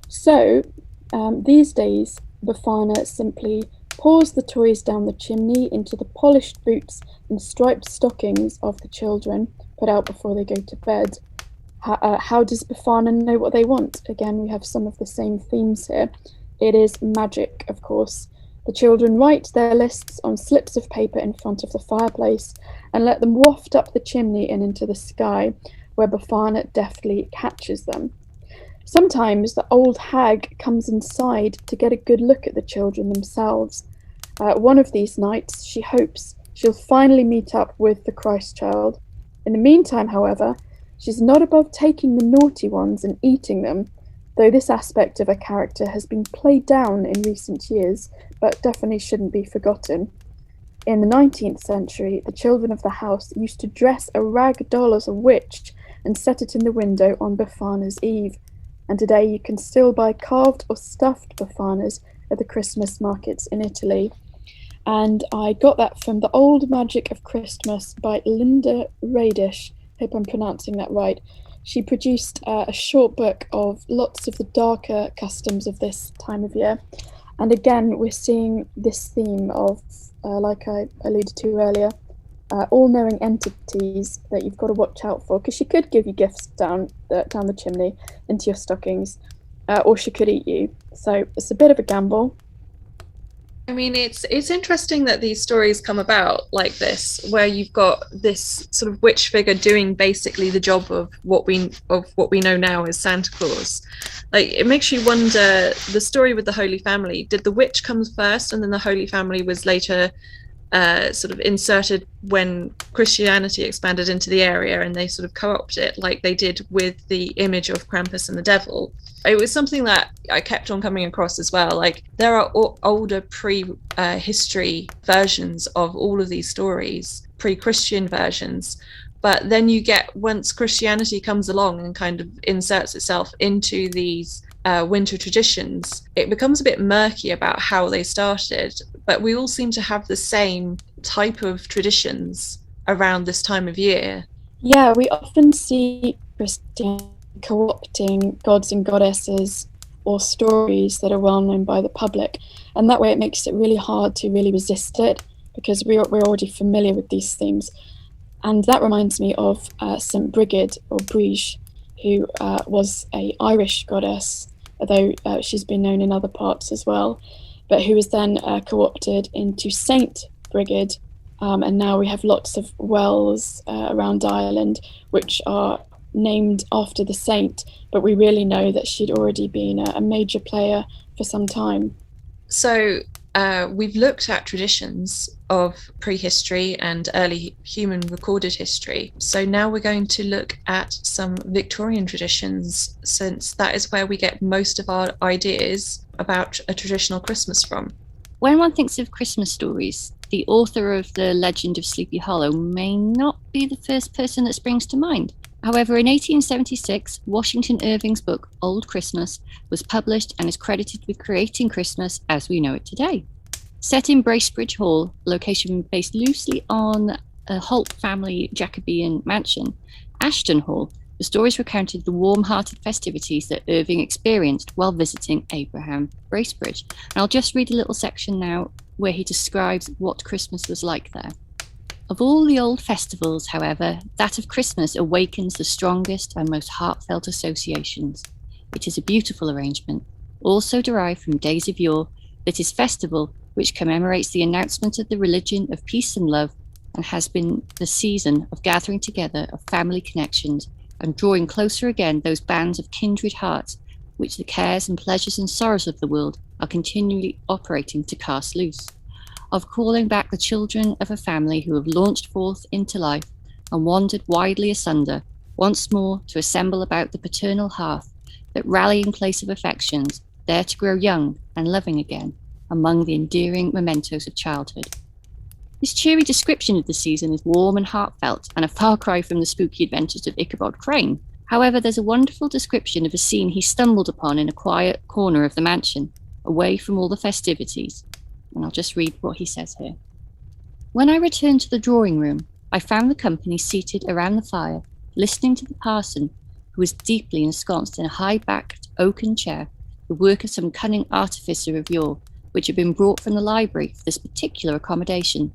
So, these days, Befana simply pours the toys down the chimney into the polished boots and striped stockings of the children put out before they go to bed. How does Befana know what they want? Again, we have some of the same themes here. It is magic, of course. The children write their lists on slips of paper in front of the fireplace and let them waft up the chimney and into the sky, where Befana deftly catches them. Sometimes the old hag comes inside to get a good look at the children themselves. One of these nights, she hopes she'll finally meet up with the Christ child. In the meantime, however, she's not above taking the naughty ones and eating them, though this aspect of her character has been played down in recent years, but definitely shouldn't be forgotten. In the 19th century, the children of the house used to dress a rag doll as a witch and set it in the window on Befana's Eve, and today you can still buy carved or stuffed Befanas at the Christmas markets in Italy. And I got that from The Old Magic of Christmas by Linda Radish. Hope I'm pronouncing that right. She produced a short book of lots of the darker customs of this time of year. And again, we're seeing this theme of, like I alluded to earlier, all-knowing entities that you've got to watch out for, because she could give you gifts down the chimney into your stockings, or she could eat you. So it's a bit of a gamble. I mean, it's interesting that these stories come about like this, where you've got this sort of witch figure doing basically the job of what we know now as Santa Claus. Like, it makes you wonder, the story with the Holy Family, did the witch come first and then the Holy Family was later sort of inserted when Christianity expanded into the area and they sort of co-opted it like they did with the image of Krampus and the devil? It was something that I kept on coming across as well. Like, there are older pre-history versions of all of these stories, pre-Christian versions, but then you get, once Christianity comes along and kind of inserts itself into these winter traditions, it becomes a bit murky about how they started, but we all seem to have the same type of traditions around this time of year. Yeah, we often see Christianity co-opting gods and goddesses or stories that are well known by the public, and that way it makes it really hard to really resist it, because we're already familiar with these themes. And that reminds me of St. Brigid, or Brige, who was an Irish goddess, although she's been known in other parts as well, but who was then co-opted into Saint Brigid, and now we have lots of wells around Ireland which are named after the saint, but we really know that she'd already been a major player for some time. So we've looked at traditions of prehistory and early human recorded history. So now we're going to look at some Victorian traditions, since that is where we get most of our ideas about a traditional Christmas from. When one thinks of Christmas stories, the author of The Legend of Sleepy Hollow may not be the first person that springs to mind. However, in 1876, Washington Irving's book, Old Christmas, was published and is credited with creating Christmas as we know it today. Set in Bracebridge Hall, location based loosely on a Holt family Jacobean mansion, Ashton Hall, the stories recounted the warm-hearted festivities that Irving experienced while visiting Abraham Bracebridge. And I'll just read a little section now where he describes what Christmas was like there. Of all the old festivals, however, that of Christmas awakens the strongest and most heartfelt associations. It is a beautiful arrangement, also derived from days of yore, that is festival, which commemorates the announcement of the religion of peace and love, and has been the season of gathering together of family connections and drawing closer again those bands of kindred hearts which the cares and pleasures and sorrows of the world are continually operating to cast loose, of calling back the children of a family who have launched forth into life and wandered widely asunder, once more to assemble about the paternal hearth, that rallying place of affections, there to grow young and loving again among the endearing mementos of childhood. This cheery description of the season is warm and heartfelt, and a far cry from the spooky adventures of Ichabod Crane. However, there's a wonderful description of a scene he stumbled upon in a quiet corner of the mansion, away from all the festivities. And I'll just read what he says here. When I returned to the drawing room, I found the company seated around the fire, listening to the parson, who was deeply ensconced in a high-backed oaken chair, the work of some cunning artificer of yore, which had been brought from the library for this particular accommodation.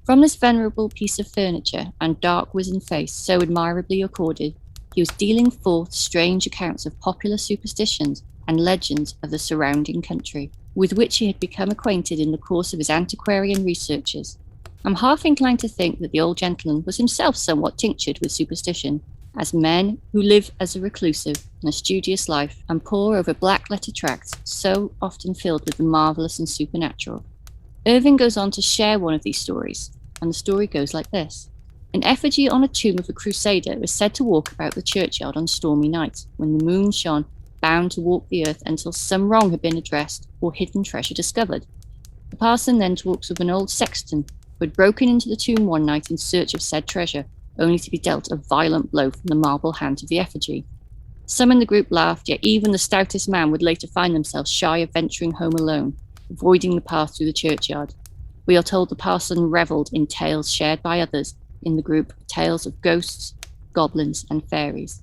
From this venerable piece of furniture and dark wizen face so admirably accorded, he was dealing forth strange accounts of popular superstitions and legends of the surrounding country, with which he had become acquainted in the course of his antiquarian researches. I'm half inclined to think that the old gentleman was himself somewhat tinctured with superstition, as men who live as a reclusive and a studious life and pore over black-letter tracts so often filled with the marvellous and supernatural. Irving goes on to share one of these stories, and the story goes like this. An effigy on a tomb of a crusader was said to walk about the churchyard on stormy nights, when the moon shone, bound to walk the earth until some wrong had been addressed or hidden treasure discovered. The parson then talks of an old sexton who had broken into the tomb one night in search of said treasure, only to be dealt a violent blow from the marble hand of the effigy. Some in the group laughed, yet even the stoutest man would later find themselves shy of venturing home alone, avoiding the path through the churchyard. We are told the parson revelled in tales shared by others in the group, tales of ghosts, goblins, and fairies.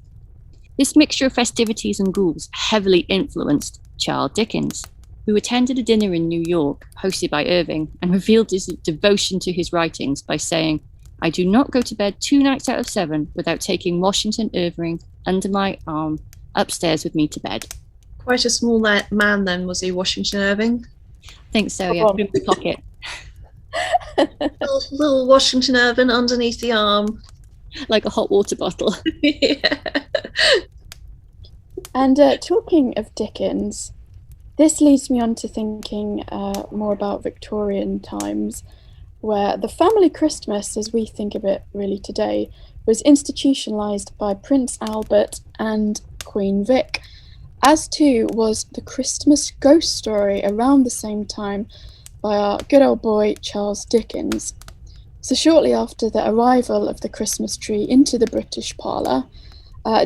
This mixture of festivities and ghouls heavily influenced Charles Dickens, who attended a dinner in New York, hosted by Irving, and revealed his devotion to his writings by saying, "I do not go to bed 2 nights out of 7 without taking Washington Irving under my arm upstairs with me to bed." Quite a small man then, was he, Washington Irving? I think so, yeah. Put him in the pocket. little Washington Irving underneath the arm. Like a hot water bottle. Yeah. And talking of Dickens, this leads me on to thinking more about Victorian times, where the family Christmas, as we think of it really today, was institutionalised by Prince Albert and Queen Vic, as too was the Christmas ghost story around the same time by our good old boy Charles Dickens. So shortly after the arrival of the Christmas tree into the British parlour,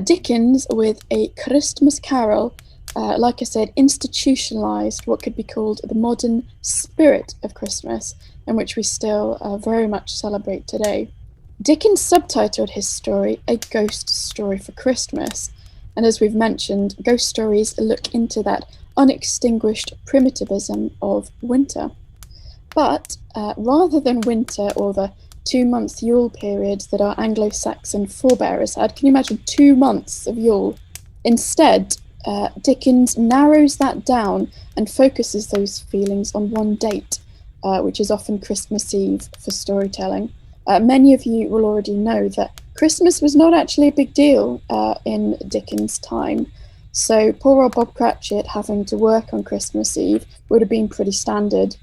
Dickens, with A Christmas Carol, like I said, institutionalised what could be called the modern spirit of Christmas, and which we still very much celebrate today. Dickens subtitled his story A Ghost Story for Christmas, and as we've mentioned, ghost stories look into that unextinguished primitivism of winter. But rather than winter or the 2-month Yule period that our Anglo-Saxon forebearers had, can you imagine 2 months of Yule? Instead, Dickens narrows that down and focuses those feelings on one date, which is often Christmas Eve for storytelling. Many of you will already know that Christmas was not actually a big deal in Dickens' time. So poor old Bob Cratchit having to work on Christmas Eve would have been pretty standard.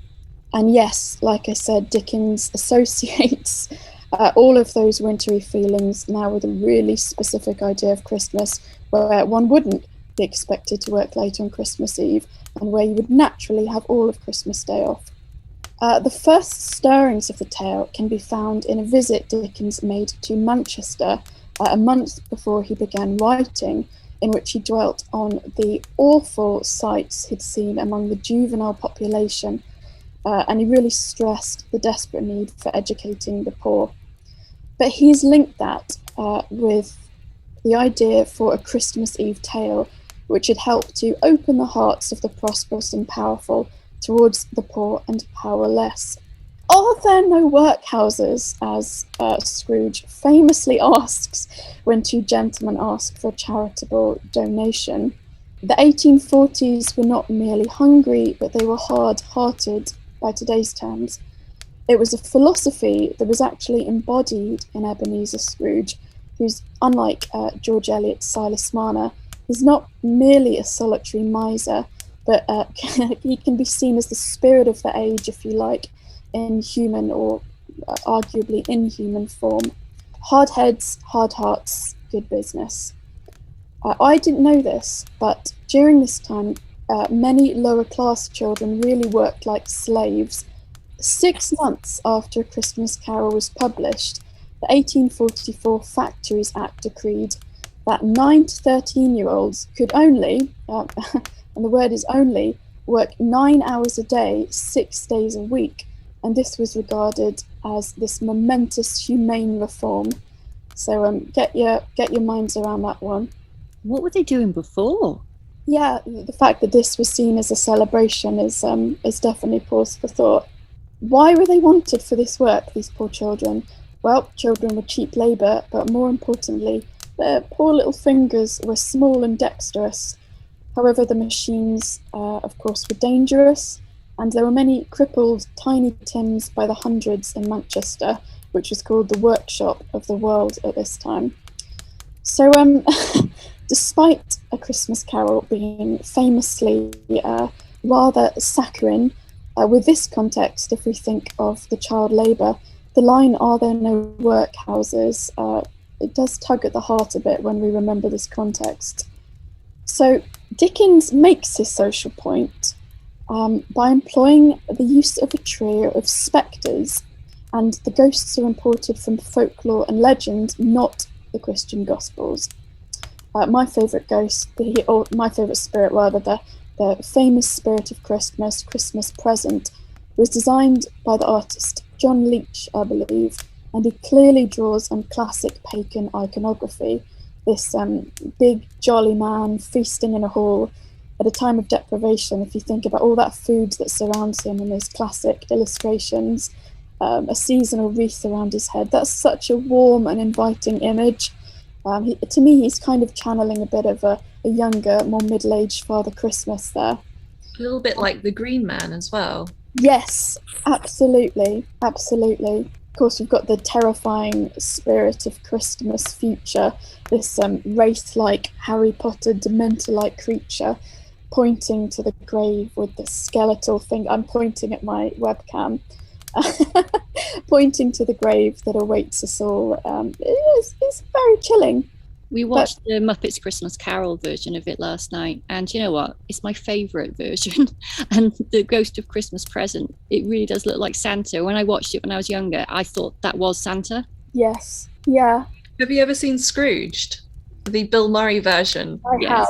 And yes, like I said, Dickens associates all of those wintry feelings now with a really specific idea of Christmas, where one wouldn't be expected to work late on Christmas Eve, and where you would naturally have all of Christmas Day off. The first stirrings of the tale can be found in a visit Dickens made to Manchester a month before he began writing, in which he dwelt on the awful sights he'd seen among the juvenile population, and he really stressed the desperate need for educating the poor. But he's linked that with the idea for a Christmas Eve tale, which had helped to open the hearts of the prosperous and powerful towards the poor and powerless. Are there no workhouses, as Scrooge famously asks when 2 gentlemen ask for a charitable donation? The 1840s were not merely hungry, but they were hard-hearted by today's terms. It was a philosophy that was actually embodied in Ebenezer Scrooge, who's, unlike George Eliot's Silas Marner, He's not merely a solitary miser, but he can be seen as the spirit of the age, if you like, in human or arguably inhuman form. Hard heads, hard hearts, good business. I didn't know this, but during this time, many lower class children really worked like slaves. 6 months after A Christmas Carol was published, the 1844 Factories Act decreed that 9 to 13-year-olds could only, and the word is only, work 9 hours a day, 6 days a week. And this was regarded as this momentous humane reform. So get your minds around that one. What were they doing before? Yeah, the fact that this was seen as a celebration is definitely pause for thought. Why were they wanted for this work, these poor children? Well, children were cheap labour, but more importantly, their poor little fingers were small and dexterous. However, the machines, of course, were dangerous, and there were many crippled tiny Tims by the hundreds in Manchester, which was called the workshop of the world at this time. So, despite A Christmas Carol being famously rather saccharine, with this context, if we think of the child labour, the line, "Are there no workhouses?" It does tug at the heart a bit when we remember this context. So Dickens makes his social point by employing the use of a trio of spectres, and the ghosts are imported from folklore and legend, not the Christian Gospels. My favourite ghost, or my favourite spirit rather, the famous spirit of Christmas, Christmas present, was designed by the artist John Leech, I believe, and he clearly draws on classic pagan iconography, this big jolly man feasting in a hall at a time of deprivation. If you think about all that food that surrounds him and those classic illustrations, a seasonal wreath around his head, that's such a warm and inviting image. To me, he's kind of channeling a bit of a younger, more middle-aged Father Christmas there. A little bit like the Green Man as well. Yes, absolutely, absolutely. Of course, we've got the terrifying spirit of Christmas future, this wraith-like Harry Potter dementor-like creature pointing to the grave with the skeletal thing. I'm pointing at my webcam. Pointing to the grave that awaits us all. It's very chilling. We watched the Muppets Christmas Carol version of it last night, and you know what? It's my favourite version. And the Ghost of Christmas Present, it really does look like Santa. When I watched it when I was younger, I thought that was Santa. Yes, yeah. Have you ever seen Scrooged? The Bill Murray version? I have.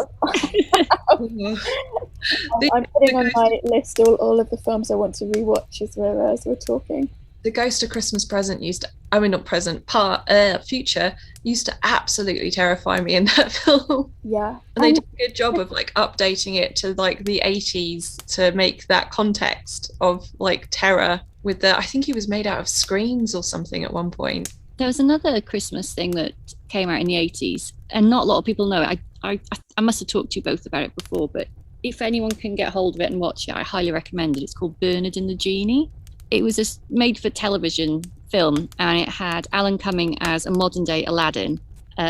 I'm putting on my list all of the films I want to rewatch as we're talking. The Ghost of Christmas Present future used to absolutely terrify me in that film. Yeah. And they did a good job of like updating it to like the 80s to make that context of like terror with I think he was made out of screens or something at one point. There was another Christmas thing that came out in the 80s, and not a lot of people know it. I must have talked to you both about it before, but if anyone can get hold of it and watch it, I highly recommend it. It's called Bernard and the Genie. It was a made-for-television film, and it had Alan Cumming as a modern-day Aladdin,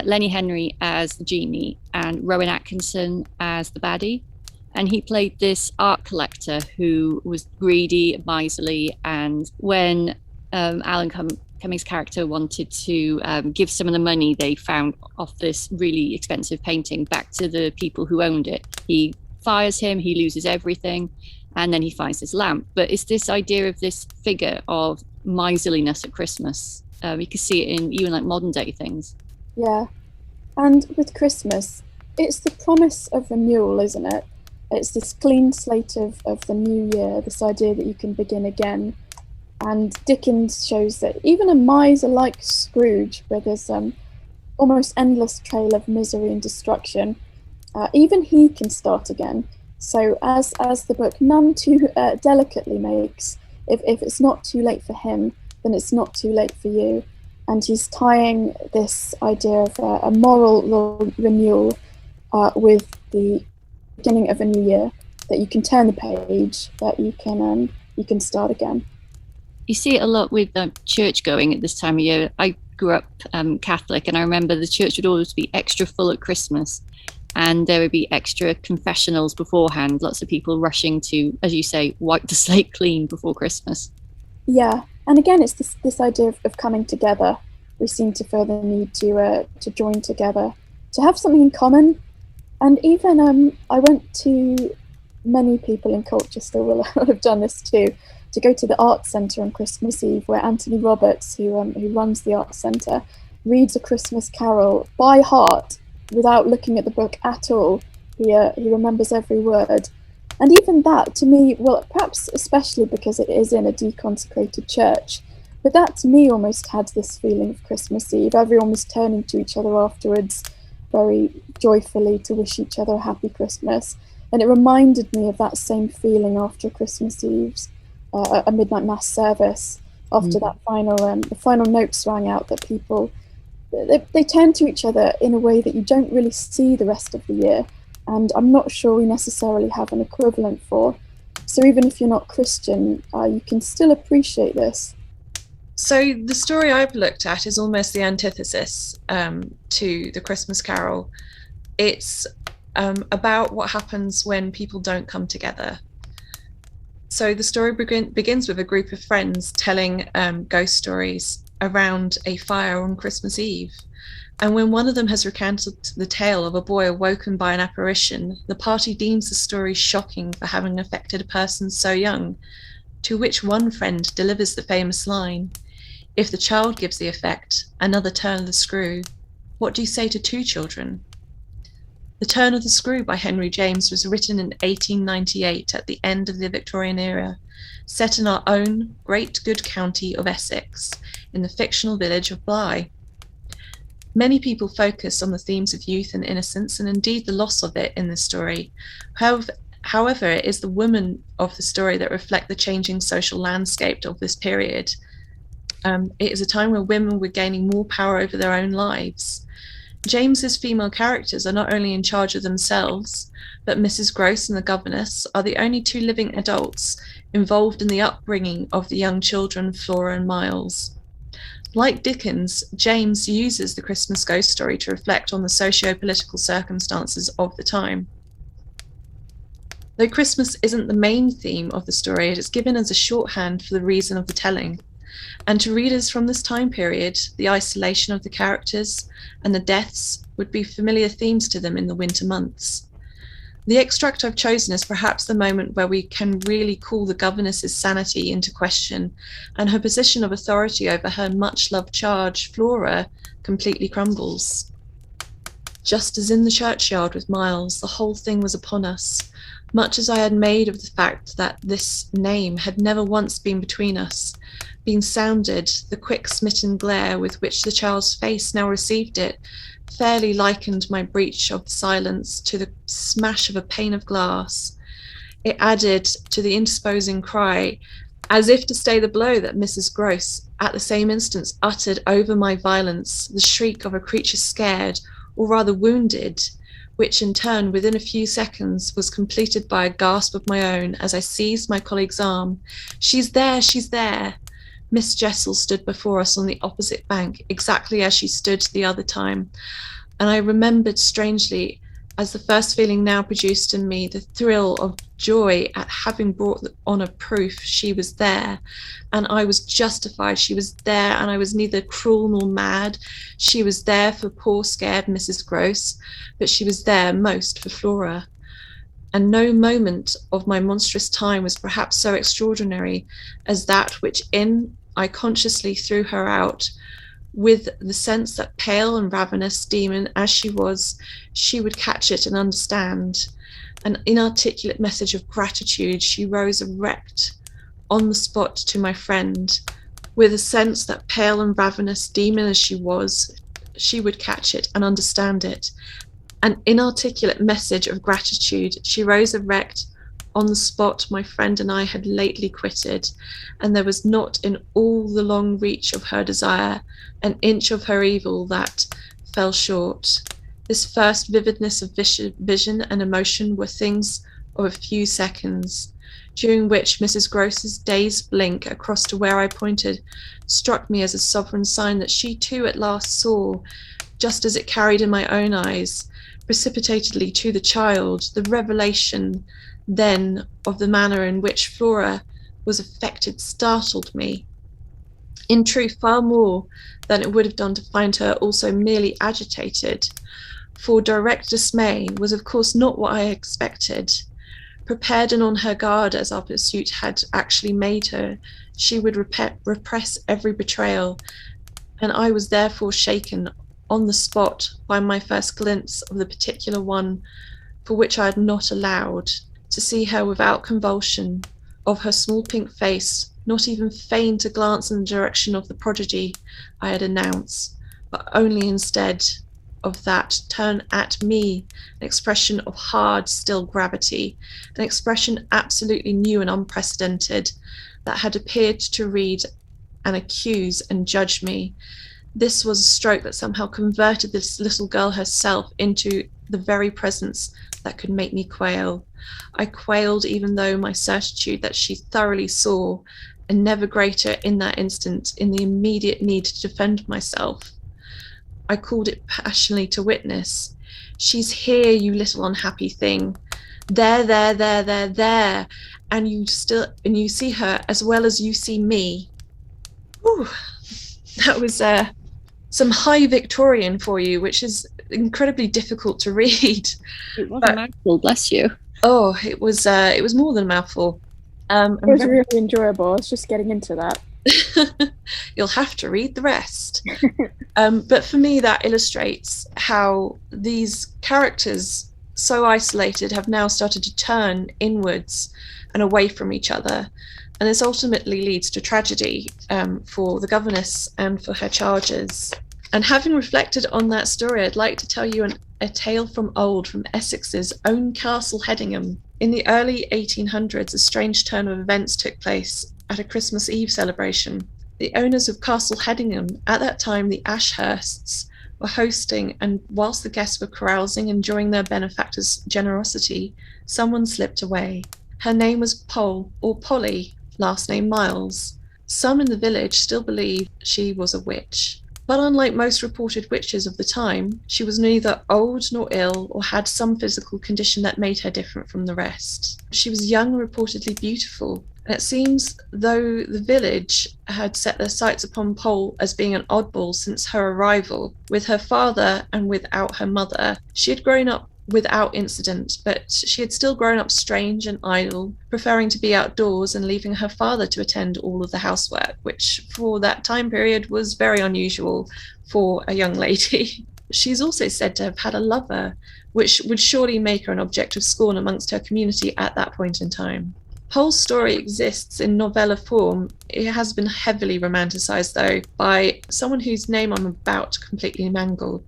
Lenny Henry as the Genie, and Rowan Atkinson as the baddie. And he played this art collector who was greedy, miserly, and when Alan Cumming's character wanted to give some of the money they found off this really expensive painting back to the people who owned it, he fires him, he loses everything, and then he finds this lamp. But it's this idea of this figure of miserliness at Christmas. You can see it in even like modern day things. Yeah, and with Christmas, it's the promise of renewal, isn't it? It's this clean slate of the new year, this idea that you can begin again. And Dickens shows that even a miser like Scrooge, where there's almost endless trail of misery and destruction, even he can start again. So as the book none too delicately makes, if it's not too late for him, then it's not too late for you. And he's tying this idea of a moral renewal with the beginning of a new year, that you can turn the page, that you can start again. You see it a lot with church going at this time of year. I grew up Catholic, and I remember the church would always be extra full at Christmas. And there would be extra confessionals beforehand, lots of people rushing to, as you say, wipe the slate clean before Christmas. Yeah, and again, it's this idea of coming together. We seem to feel the need to join together, to have something in common. And even I went to, many people in culture still will have done this too, to go to the Arts Centre on Christmas Eve, where Anthony Roberts, who runs the Arts Centre, reads A Christmas Carol by heart without looking at the book at all. He remembers every word. And even that, to me, well, perhaps especially because it is in a deconsecrated church, but that to me almost had this feeling of Christmas Eve. Everyone was turning to each other afterwards very joyfully to wish each other a happy Christmas. And it reminded me of that same feeling after Christmas Eve's, a midnight mass service, after that the final notes rang out, that people, they turn to each other in a way that you don't really see the rest of the year. And I'm not sure we necessarily have an equivalent for. So even if you're not Christian, you can still appreciate this. So the story I've looked at is almost the antithesis to the Christmas Carol. It's about what happens when people don't come together. So the story begins with a group of friends telling ghost stories around a fire on Christmas Eve. And when one of them has recounted the tale of a boy awoken by an apparition, the party deems the story shocking for having affected a person so young, to which one friend delivers the famous line, "If the child gives the effect, another turn of the screw. What do you say to two children?" The Turn of the Screw by Henry James was written in 1898 at the end of the Victorian era, set in our own great good county of Essex, in the fictional village of Bly. Many people focus on the themes of youth and innocence, and indeed the loss of it in this story. However, it is the women of the story that reflect the changing social landscape of this period. It is a time where women were gaining more power over their own lives. James's female characters are not only in charge of themselves, but Mrs. Gross and the governess are the only two living adults involved in the upbringing of the young children, Flora and Miles. Like Dickens, James uses the Christmas ghost story to reflect on the socio-political circumstances of the time. Though Christmas isn't the main theme of the story, it is given as a shorthand for the reason of the telling. And to readers from this time period, the isolation of the characters and the deaths would be familiar themes to them in the winter months. The extract I've chosen is perhaps the moment where we can really call the governess's sanity into question, and her position of authority over her much-loved charge, Flora, completely crumbles. Just as in the churchyard with Miles, the whole thing was upon us, much as I had made of the fact that this name had never once been between us, been sounded, the quick smitten glare with which the child's face now received it, fairly likened my breach of the silence to the smash of a pane of glass. It added to the indisposing cry, as if to stay the blow, that Mrs. Gross at the same instant uttered over my violence, the shriek of a creature scared, or rather wounded, which in turn, within a few seconds, was completed by a gasp of my own as I seized my colleague's arm. "She's there, she's there!" Miss Jessel stood before us on the opposite bank, exactly as she stood the other time, and I remembered strangely, as the first feeling now produced in me, the thrill of joy at having brought on a proof she was there, and I was justified. She was there, and I was neither cruel nor mad. She was there for poor scared Mrs. Gross, but she was there most for Flora. And no moment of my monstrous time was perhaps so extraordinary as that which in I consciously threw her out, with the sense that, pale and ravenous demon as she was, she would catch it and understand. An inarticulate message of gratitude, she rose erect on the spot to my friend, with a sense that, pale and ravenous demon as she was, she would catch it and understand it. An inarticulate message of gratitude, she rose erect on the spot my friend and I had lately quitted, and there was not in all the long reach of her desire an inch of her evil that fell short. This first vividness of vision and emotion were things of a few seconds, during which Mrs. Gross's dazed blink across to where I pointed struck me as a sovereign sign that she too at last saw, just as it carried in my own eyes, precipitatedly to the child, the revelation then of the manner in which Flora was affected startled me. In truth, far more than it would have done to find her also merely agitated, for direct dismay was of course not what I expected. Prepared and on her guard as our pursuit had actually made her, she would repress every betrayal, and I was therefore shaken on the spot by my first glimpse of the particular one for which I had not allowed to see her without convulsion, of her small pink face, not even feign to glance in the direction of the prodigy I had announced, but only instead of that turn at me an expression of hard, still gravity, an expression absolutely new and unprecedented, that had appeared to read and accuse and judge me. This was a stroke that somehow converted this little girl herself into the very presence that could make me quail. I quailed even though my certitude that she thoroughly saw, and never greater in that instant, in the immediate need to defend myself. I called it passionately to witness. She's here, you little unhappy thing. There. And you see her as well as you see me. Ooh, that was some high Victorian for you, which is incredibly difficult to read. It was a mouthful, bless you. Oh, it was more than a mouthful. It was really enjoyable. I was just getting into that. You'll have to read the rest. But for me, that illustrates how these characters, so isolated, have now started to turn inwards and away from each other. And this ultimately leads to tragedy for the governess and for her charges. And having reflected on that story, I'd like to tell you a tale from old, from Essex's own Castle Hedingham. In the early 1800s, a strange turn of events took place at a Christmas Eve celebration. The owners of Castle Hedingham, at that time the Ashursts, were hosting, and whilst the guests were carousing, enjoying their benefactor's generosity, someone slipped away. Her name was Poll, or Polly, last name Miles. Some in the village still believed she was a witch. But unlike most reported witches of the time, she was neither old nor ill, or had some physical condition that made her different from the rest. She was young and reportedly beautiful, and it seems though the village had set their sights upon Poll as being an oddball since her arrival. With her father and without her mother, she had grown up without incident, but she had still grown up strange and idle, preferring to be outdoors and leaving her father to attend all of the housework, which for that time period was very unusual for a young lady. She's also said to have had a lover, which would surely make her an object of scorn amongst her community at that point in time. Poll's story exists in novella form. It has been heavily romanticised, though, by someone whose name I'm about to completely mangle,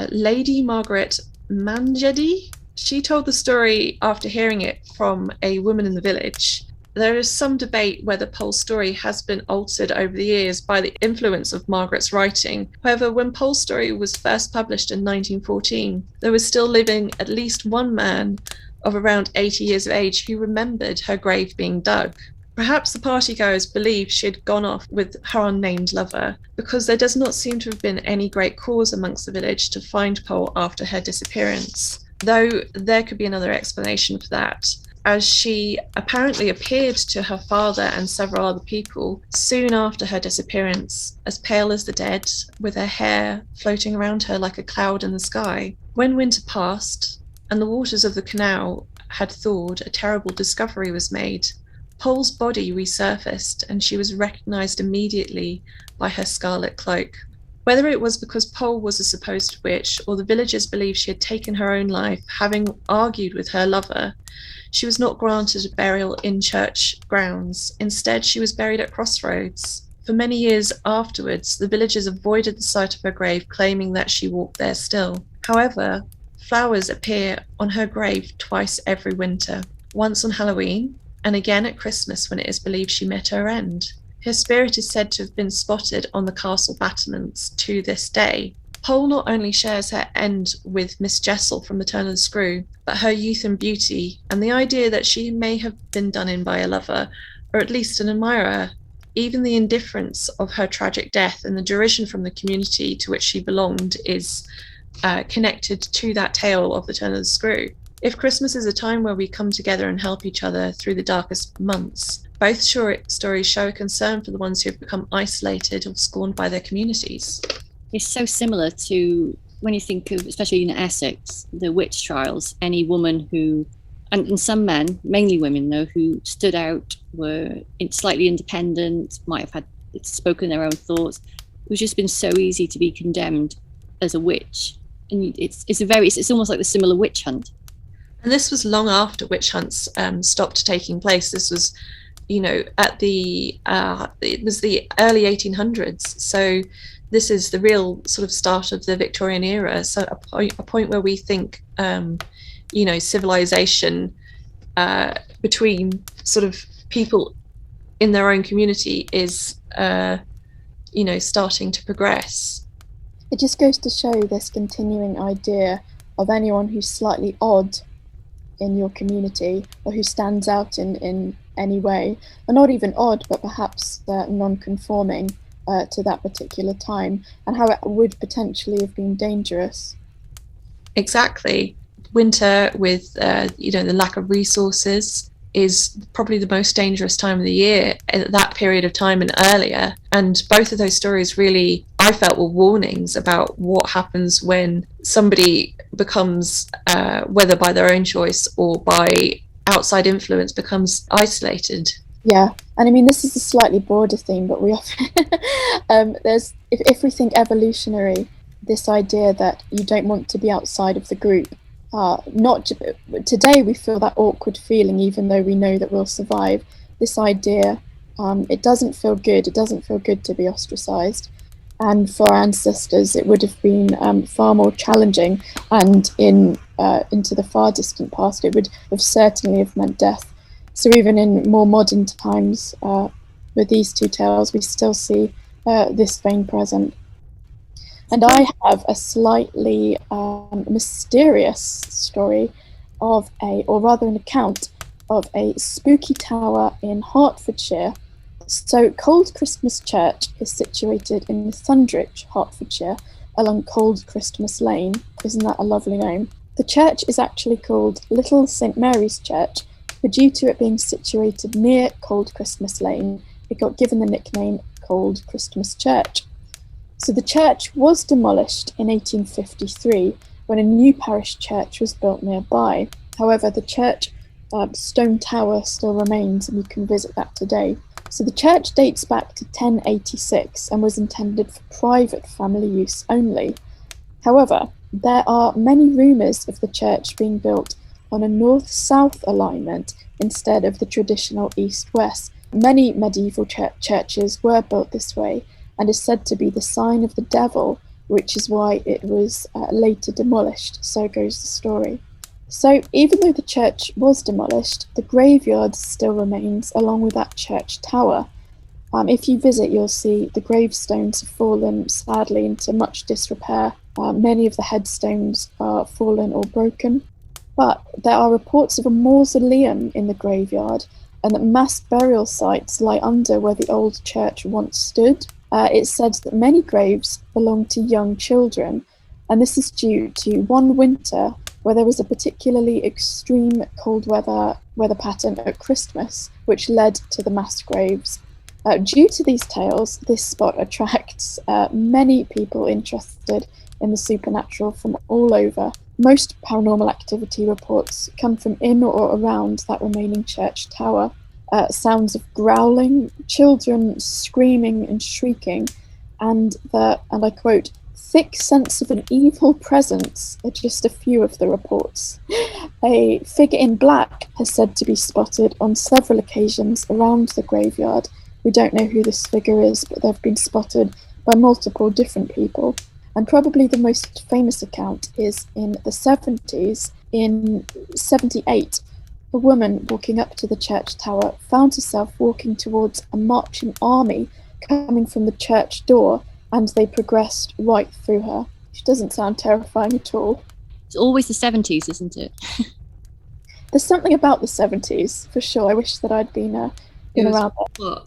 Lady Margaret Manjedi. She told the story after hearing it from a woman in the village. There is some debate whether Poll's story has been altered over the years by the influence of Margaret's writing. However, when Poll's story was first published in 1914, there was still living at least one man of around 80 years of age who remembered her grave being dug. Perhaps the partygoers believed she had gone off with her unnamed lover, because there does not seem to have been any great cause amongst the village to find Poll after her disappearance, though there could be another explanation for that, as she apparently appeared to her father and several other people soon after her disappearance, as pale as the dead, with her hair floating around her like a cloud in the sky. When winter passed, and the waters of the canal had thawed, a terrible discovery was made. Poll's body resurfaced, and she was recognised immediately by her scarlet cloak. Whether it was because Poll was a supposed witch, or the villagers believed she had taken her own life, having argued with her lover, she was not granted a burial in church grounds. Instead, she was buried at crossroads. For many years afterwards, the villagers avoided the sight of her grave, claiming that she walked there still. However, flowers appear on her grave twice every winter, once on Halloween, and again at Christmas when it is believed she met her end. Her spirit is said to have been spotted on the castle battlements to this day. Poll not only shares her end with Miss Jessel from the Turn of the Screw, but her youth and beauty, and the idea that she may have been done in by a lover, or at least an admirer. Even the indifference of her tragic death and the derision from the community to which she belonged is connected to that tale of the turn of the screw. If Christmas is a time where we come together and help each other through the darkest months, both short stories show a concern for the ones who have become isolated or scorned by their communities. It's so similar to when you think of, especially in Essex, the witch trials, any woman who, and some men, mainly women though, who stood out, were slightly independent, might have had spoken their own thoughts. It was just been so easy to be condemned as a witch. And it's almost like the similar witch hunt. And this was long after witch hunts stopped taking place. This was, at it was the early 1800s. So this is the real sort of start of the Victorian era. So a point where we think, civilization between sort of people in their own community is, starting to progress. It just goes to show this continuing idea of anyone who's slightly odd in your community or who stands out in any way, or not even odd, but perhaps non-conforming to that particular time, and how it would potentially have been dangerous. Exactly. Winter with the lack of resources is probably the most dangerous time of the year at that period of time and earlier. And both of those stories really, I felt, were warnings about what happens when somebody becomes, whether by their own choice or by outside influence, becomes isolated. Yeah, and I mean, this is a slightly broader theme, but we often, if we think evolutionary, this idea that you don't want to be outside of the group. Today we feel that awkward feeling, even though we know that we'll survive. This idea, it doesn't feel good. It doesn't feel good to be ostracized. And for our ancestors, it would have been far more challenging. And into the far distant past, it would have certainly have meant death. So even in more modern times, with these two tales, we still see this vein present. And I have a slightly mysterious story or rather an account of a spooky tower in Hertfordshire. So Cold Christmas Church is situated in Thundridge, Hertfordshire, along Cold Christmas Lane. Isn't that a lovely name? The church is actually called Little St Mary's Church, but due to it being situated near Cold Christmas Lane, it got given the nickname Cold Christmas Church. So the church was demolished in 1853 when a new parish church was built nearby. However, the church stone tower still remains, and you can visit that today. So the church dates back to 1086 and was intended for private family use only. However, there are many rumours of the church being built on a north-south alignment instead of the traditional east-west. Many medieval churches were built this way, and is said to be the sign of the devil, which is why it was later demolished. So goes the story. So even though the church was demolished, the graveyard still remains along with that church tower. If you visit, you'll see the gravestones have fallen sadly into much disrepair. Many of the headstones are fallen or broken. But there are reports of a mausoleum in the graveyard, and that mass burial sites lie under where the old church once stood. It's said that many graves belong to young children, and this is due to one winter where there was a particularly extreme cold weather pattern at Christmas, which led to the mass graves. Due to these tales, this spot attracts many people interested in the supernatural from all over. Most paranormal activity reports come from in or around that remaining church tower. Sounds of growling, children screaming and shrieking, and I quote, thick sense of an evil presence are just a few of the reports. A figure in black has said to be spotted on several occasions around the graveyard. We don't know who this figure is, but they've been spotted by multiple different people. And probably the most famous account is in the 70s. In 78, a woman walking up to the church tower found herself walking towards a marching army coming from the church door, and they progressed right through her. She doesn't sound terrifying at all. It's always the 70s, isn't it? There's something about the 70s, for sure. I wish that I'd been around there.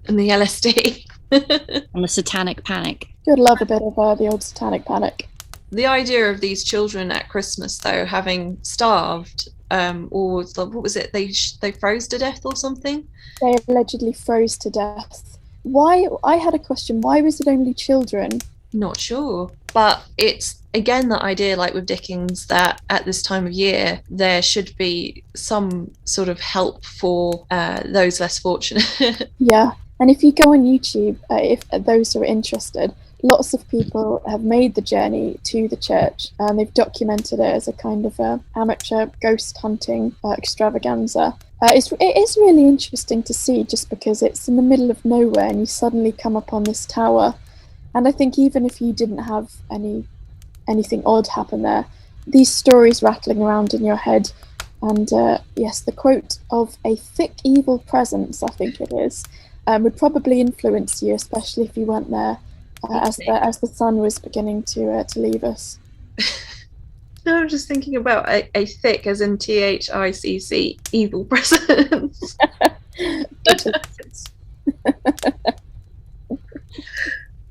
And the LSD. And the satanic panic. You'd love a bit of the old satanic panic. The idea of these children at Christmas, though, having starved, or what was it? They froze to death or something. They allegedly froze to death. Why? I had a question. Why was it only children? Not sure, but it's again that idea, like with Dickens, that at this time of year there should be some sort of help for those less fortunate. Yeah, and if you go on YouTube, if those who are interested, lots of people have made the journey to the church, and they've documented it as a kind of amateur ghost hunting extravaganza. It is really interesting to see, just because it's in the middle of nowhere and you suddenly come upon this tower. And I think even if you didn't have anything odd happen there, these stories rattling around in your head, and yes, the quote of a thick evil presence, I think it is, would probably influence you, especially if you weren't there as the sun was beginning to leave us. No, I'm just thinking about a thick, as in THICC, evil presence.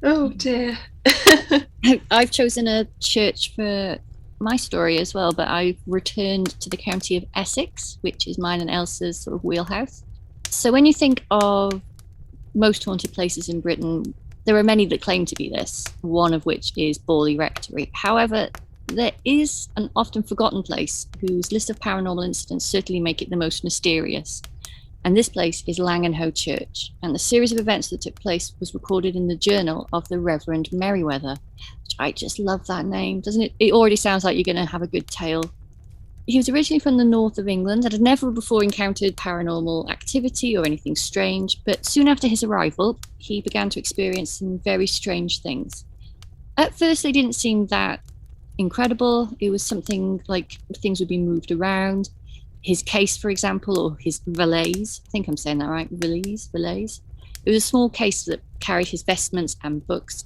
Oh dear. I've chosen a church for my story as well, but I've returned to the county of Essex, which is mine and Elsa's sort of wheelhouse. So when you think of most haunted places in Britain, there are many that claim to be this, one of which is Borley Rectory. However, there is an often forgotten place whose list of paranormal incidents certainly make it the most mysterious. And this place is Langenhoe Church, and the series of events that took place was recorded in the journal of the Reverend Merriweather, which I just love that name, doesn't it? It already sounds like you're going to have a good tale. He was originally from the north of England and had never before encountered paranormal activity or anything strange, but soon after his arrival, he began to experience some very strange things. At first, they didn't seem that incredible. It was something like things would be moved around. His case, for example, or his valise, I think I'm saying that right, valise. It was a small case that carried his vestments and books.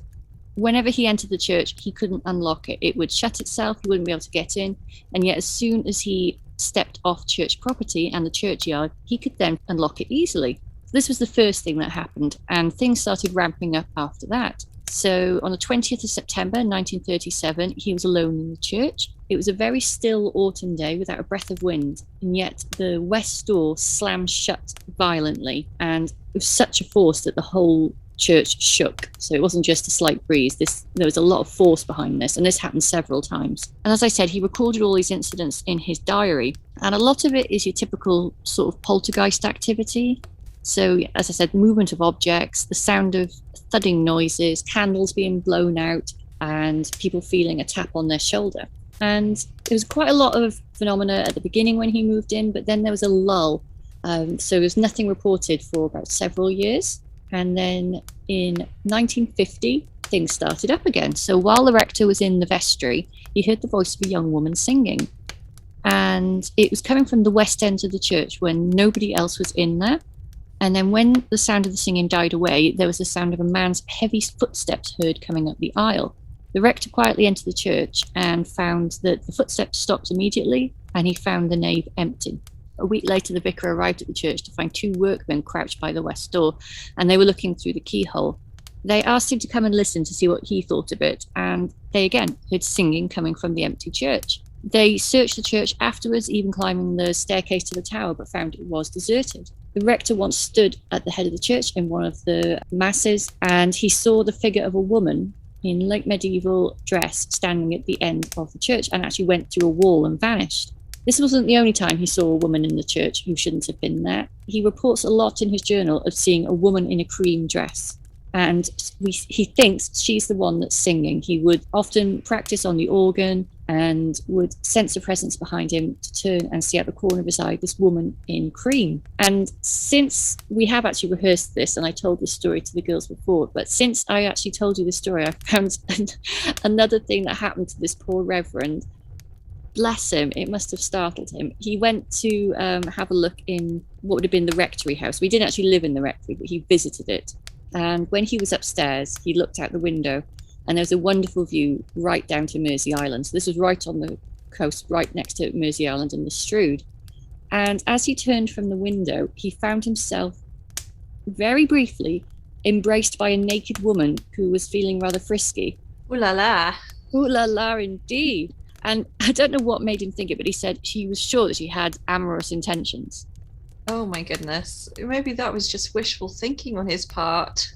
Whenever he entered the church, he couldn't unlock it. It would shut itself, he wouldn't be able to get in. And yet as soon as he stepped off church property and the churchyard, he could then unlock it easily. This was the first thing that happened, and things started ramping up after that. So on the 20th of September 1937, he was alone in the church. It was a very still autumn day without a breath of wind, and yet the west door slammed shut violently, and with such a force that the whole church shook. So it wasn't just a slight breeze. There was a lot of force behind this, and this happened several times. And as I said, he recorded all these incidents in his diary, and a lot of it is your typical sort of poltergeist activity. So, as I said, movement of objects, the sound of thudding noises, candles being blown out, and people feeling a tap on their shoulder. And there was quite a lot of phenomena at the beginning when he moved in, but then there was a lull. So there was nothing reported for about several years. And then in 1950, things started up again. So while the rector was in the vestry, he heard the voice of a young woman singing. And it was coming from the west end of the church when nobody else was in there. And then when the sound of the singing died away, there was the sound of a man's heavy footsteps heard coming up the aisle. The rector quietly entered the church and found that the footsteps stopped immediately, and he found the nave empty. A week later, the vicar arrived at the church to find two workmen crouched by the west door, and they were looking through the keyhole. They asked him to come and listen to see what he thought of it, and they again heard singing coming from the empty church. They searched the church afterwards, even climbing the staircase to the tower, but found it was deserted. The rector once stood at the head of the church in one of the masses, and he saw the figure of a woman in late medieval dress standing at the end of the church, and actually went through a wall and vanished. This wasn't the only time he saw a woman in the church who shouldn't have been there. He reports a lot in his journal of seeing a woman in a cream dress, and he thinks she's the one that's singing. He would often practice on the organ and would sense a presence behind him to turn and see out the corner of his eye this woman in cream. And since we have actually rehearsed this, and I told this story to the girls before, but since I actually told you this story, I found another thing that happened to this poor reverend. Bless him, it must have startled him. He went to have a look in what would have been the rectory house. We didn't actually live in the rectory, but he visited it. And when he was upstairs, he looked out the window, and there was a wonderful view right down to Mersey Island. So this was right on the coast, right next to Mersey Island and the Strood. And as he turned from the window, he found himself very briefly embraced by a naked woman who was feeling rather frisky. Ooh la la. Ooh la la, indeed. And I don't know what made him think it, but he said she was sure that she had amorous intentions. Oh my goodness. Maybe that was just wishful thinking on his part.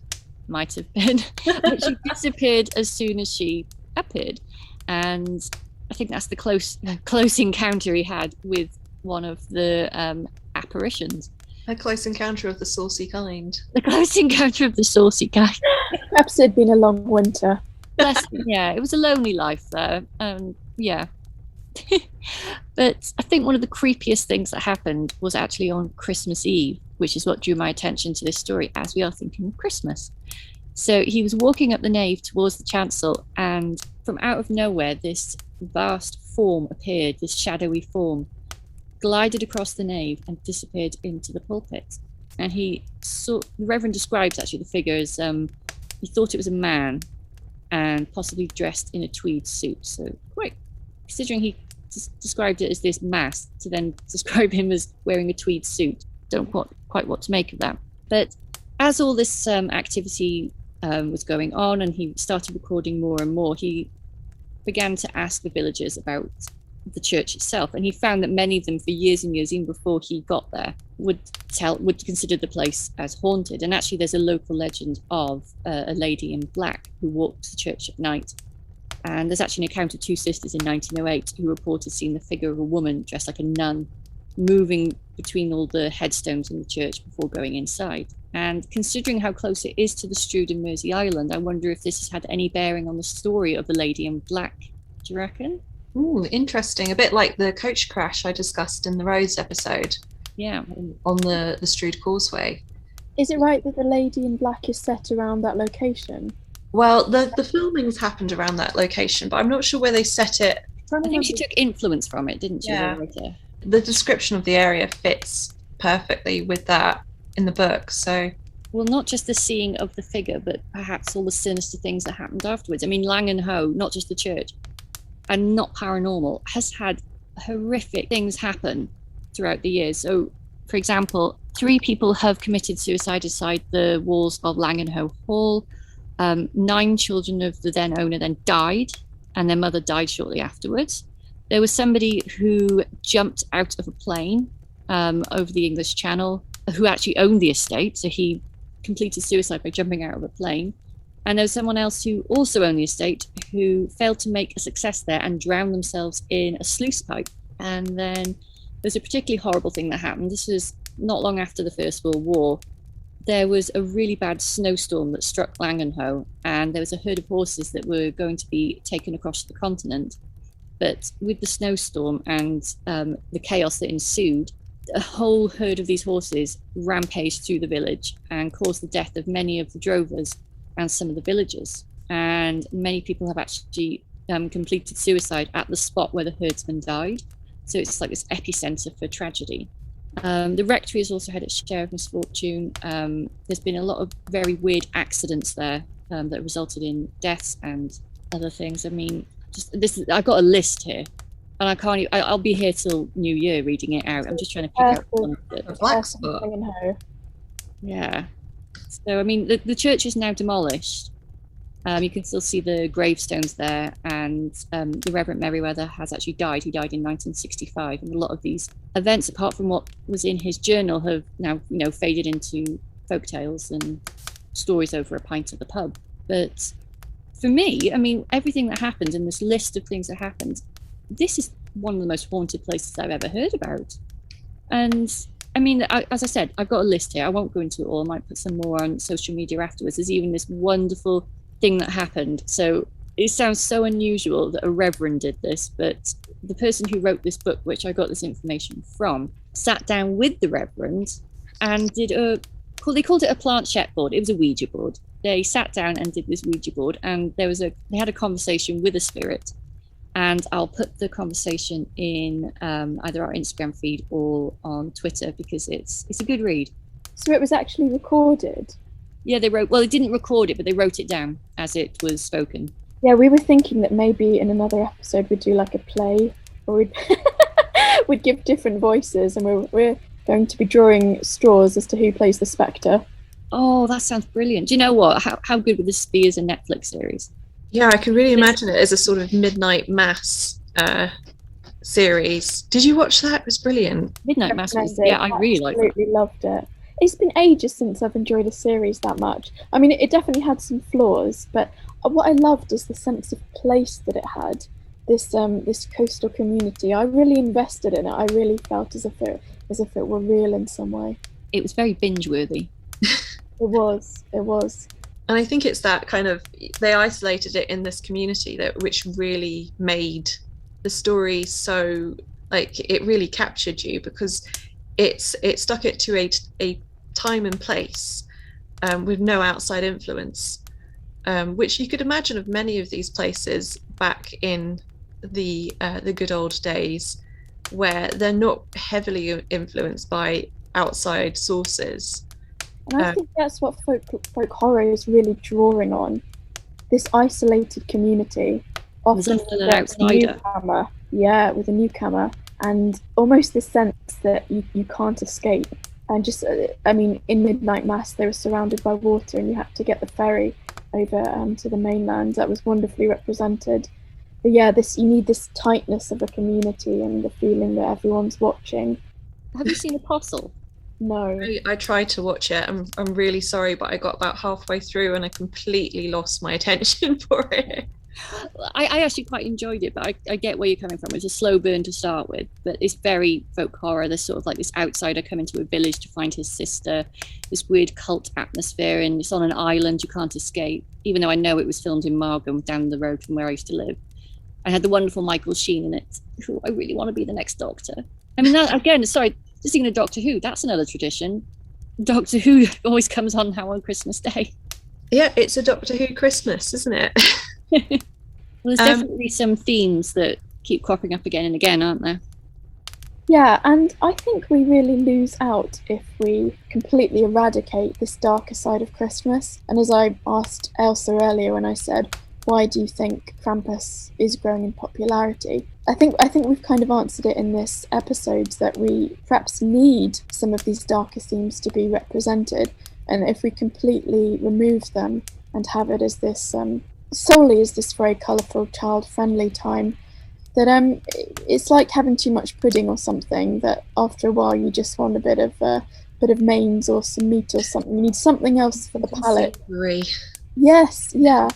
Might have been. But she disappeared as soon as she appeared. And I think that's the close encounter he had with one of the apparitions. A close encounter of the saucy kind. The close encounter of the saucy guy. Perhaps it'd been a long winter. Yeah, it was a lonely life there. Yeah. But I think one of the creepiest things that happened was actually on Christmas Eve, which is what drew my attention to this story, as we are thinking of Christmas. So he was walking up the nave towards the chancel, and from out of nowhere, this vast form appeared, this shadowy form, glided across the nave and disappeared into the pulpit. And the Reverend describes actually the figure as he thought it was a man and possibly dressed in a tweed suit. So quite, considering he described it as this mass, to then describe him as wearing a tweed suit, don't quite what to make of that. But as all this activity was going on and he started recording more and more, he began to ask the villagers about the church itself, and he found that many of them, for years and years, even before he got there, would consider the place as haunted. And actually there's a local legend of a lady in black who walks the church at night, and there's actually an account of two sisters in 1908 who reported seeing the figure of a woman dressed like a nun moving between all the headstones in the church before going inside. And considering how close it is to the Strood in Mersey Island, I wonder if this has had any bearing on the story of the lady in black. Do you reckon? Ooh, interesting. A bit like the coach crash I discussed in the Rose episode. Yeah. On the Strood Causeway. Is it right that the lady in black is set around that location? Well, the filmings happened around that location, but I'm not sure where they set it. I think she took influence from it, didn't she? Yeah. The description of the area fits perfectly with that in the book. So, well, not just the seeing of the figure, but perhaps all the sinister things that happened afterwards. I mean, Lang and Ho, not just the church, and not paranormal, has had horrific things happen throughout the years. So, for example, 3 people have committed suicide inside the walls of Lang and Ho Hall. 9 children of the then owner then died, and their mother died shortly afterwards. There was somebody who jumped out of a plane over the English Channel, who actually owned the estate, so he completed suicide by jumping out of a plane. And there was someone else who also owned the estate who failed to make a success there and drowned themselves in a sluice pipe. And then there's a particularly horrible thing that happened. This was not long after the First World War. There was a really bad snowstorm that struck Langenhoe, and there was a herd of horses that were going to be taken across the continent. But with the snowstorm and the chaos that ensued, a whole herd of these horses rampaged through the village and caused the death of many of the drovers and some of the villagers. And many people have actually completed suicide at the spot where the herdsman died. So it's like this epicenter for tragedy. The rectory has also had its share of misfortune. There's been a lot of very weird accidents there that resulted in deaths and other things. I mean, I've got a list here, and I'll be here till New Year reading it out. I'm just trying to pick out one of the black spot. Yeah. So I mean, the church is now demolished. You can still see the gravestones there, and the Reverend Merriweather has actually died. He died in 1965, and a lot of these events, apart from what was in his journal, have now faded into folk tales and stories over a pint at the pub. But for me, I mean, everything that happened in this list of things that happened, this is one of the most haunted places I've ever heard about. And I mean, as I said, I've got a list here. I won't go into it all. I might put some more on social media afterwards. There's even this wonderful thing that happened. So it sounds so unusual that a reverend did this, but the person who wrote this book, which I got this information from, sat down with the reverend and they called it a planchette board. It was a Ouija board. They sat down and did this Ouija board, and they had a conversation with a spirit. And I'll put the conversation in either our Instagram feed or on Twitter, because it's a good read. So it was actually recorded? Yeah, they didn't record it, but they wrote it down as it was spoken. Yeah, we were thinking that maybe in another episode we'd do like a play, or we'd give different voices, and we're going to be drawing straws as to who plays the Spectre. Oh, that sounds brilliant. Do you know what? How good would this be as a Netflix series? Yeah, I can really imagine it as a sort of midnight mass series. Did you watch that? It was brilliant. Midnight Mass was, Recommend it. yeah, I really like that. Absolutely loved it. It's been ages since I've enjoyed a series that much. I mean, it definitely had some flaws, but what I loved is the sense of place that it had. This coastal community. I really invested in it. I really felt as if it were real in some way. It was very binge worthy. It was. And I think it's that kind of, they isolated it in this community which really made the story so, like, it really captured you, because it stuck it to a time and place with no outside influence, which you could imagine of many of these places back in the good old days, where they're not heavily influenced by outside sources. And I think that's what folk horror is really drawing on. This isolated community, often an outsider. Newcomer, with a newcomer, and almost the sense that you can't escape. And just, I mean, in Midnight Mass, they were surrounded by water, and you had to get the ferry over to the mainland. That was wonderfully represented. But yeah, you need this tightness of a community and the feeling that everyone's watching. Have you seen Apostle? No. I tried to watch it. I'm really sorry, but I got about halfway through and I completely lost my attention for it. I actually quite enjoyed it, but I get where you're coming from. It's a slow burn to start with, but it's very folk horror. There's sort of like this outsider coming to a village to find his sister, this weird cult atmosphere, and it's on an island you can't escape, even though I know it was filmed in Margam down the road from where I used to live. I had the wonderful Michael Sheen in it. Ooh, I really want to be the next Doctor. I mean, that, again, sorry, just thinking of Doctor Who, that's another tradition. Doctor Who always comes on now on Christmas Day. Yeah, it's a Doctor Who Christmas, isn't it? Well, there's definitely some themes that keep cropping up again and again, aren't there? Yeah, and I think we really lose out if we completely eradicate this darker side of Christmas. And as I asked Elsa earlier when I said, why do you think Krampus is growing in popularity? I think we've kind of answered it in this episode, that we perhaps need some of these darker themes to be represented, and if we completely remove them and have it as this solely as this very colourful, child-friendly time, that it's like having too much pudding or something, that after a while you just want a bit of mains or some meat or something. You need something else for the palate. Savory. Yes, yeah.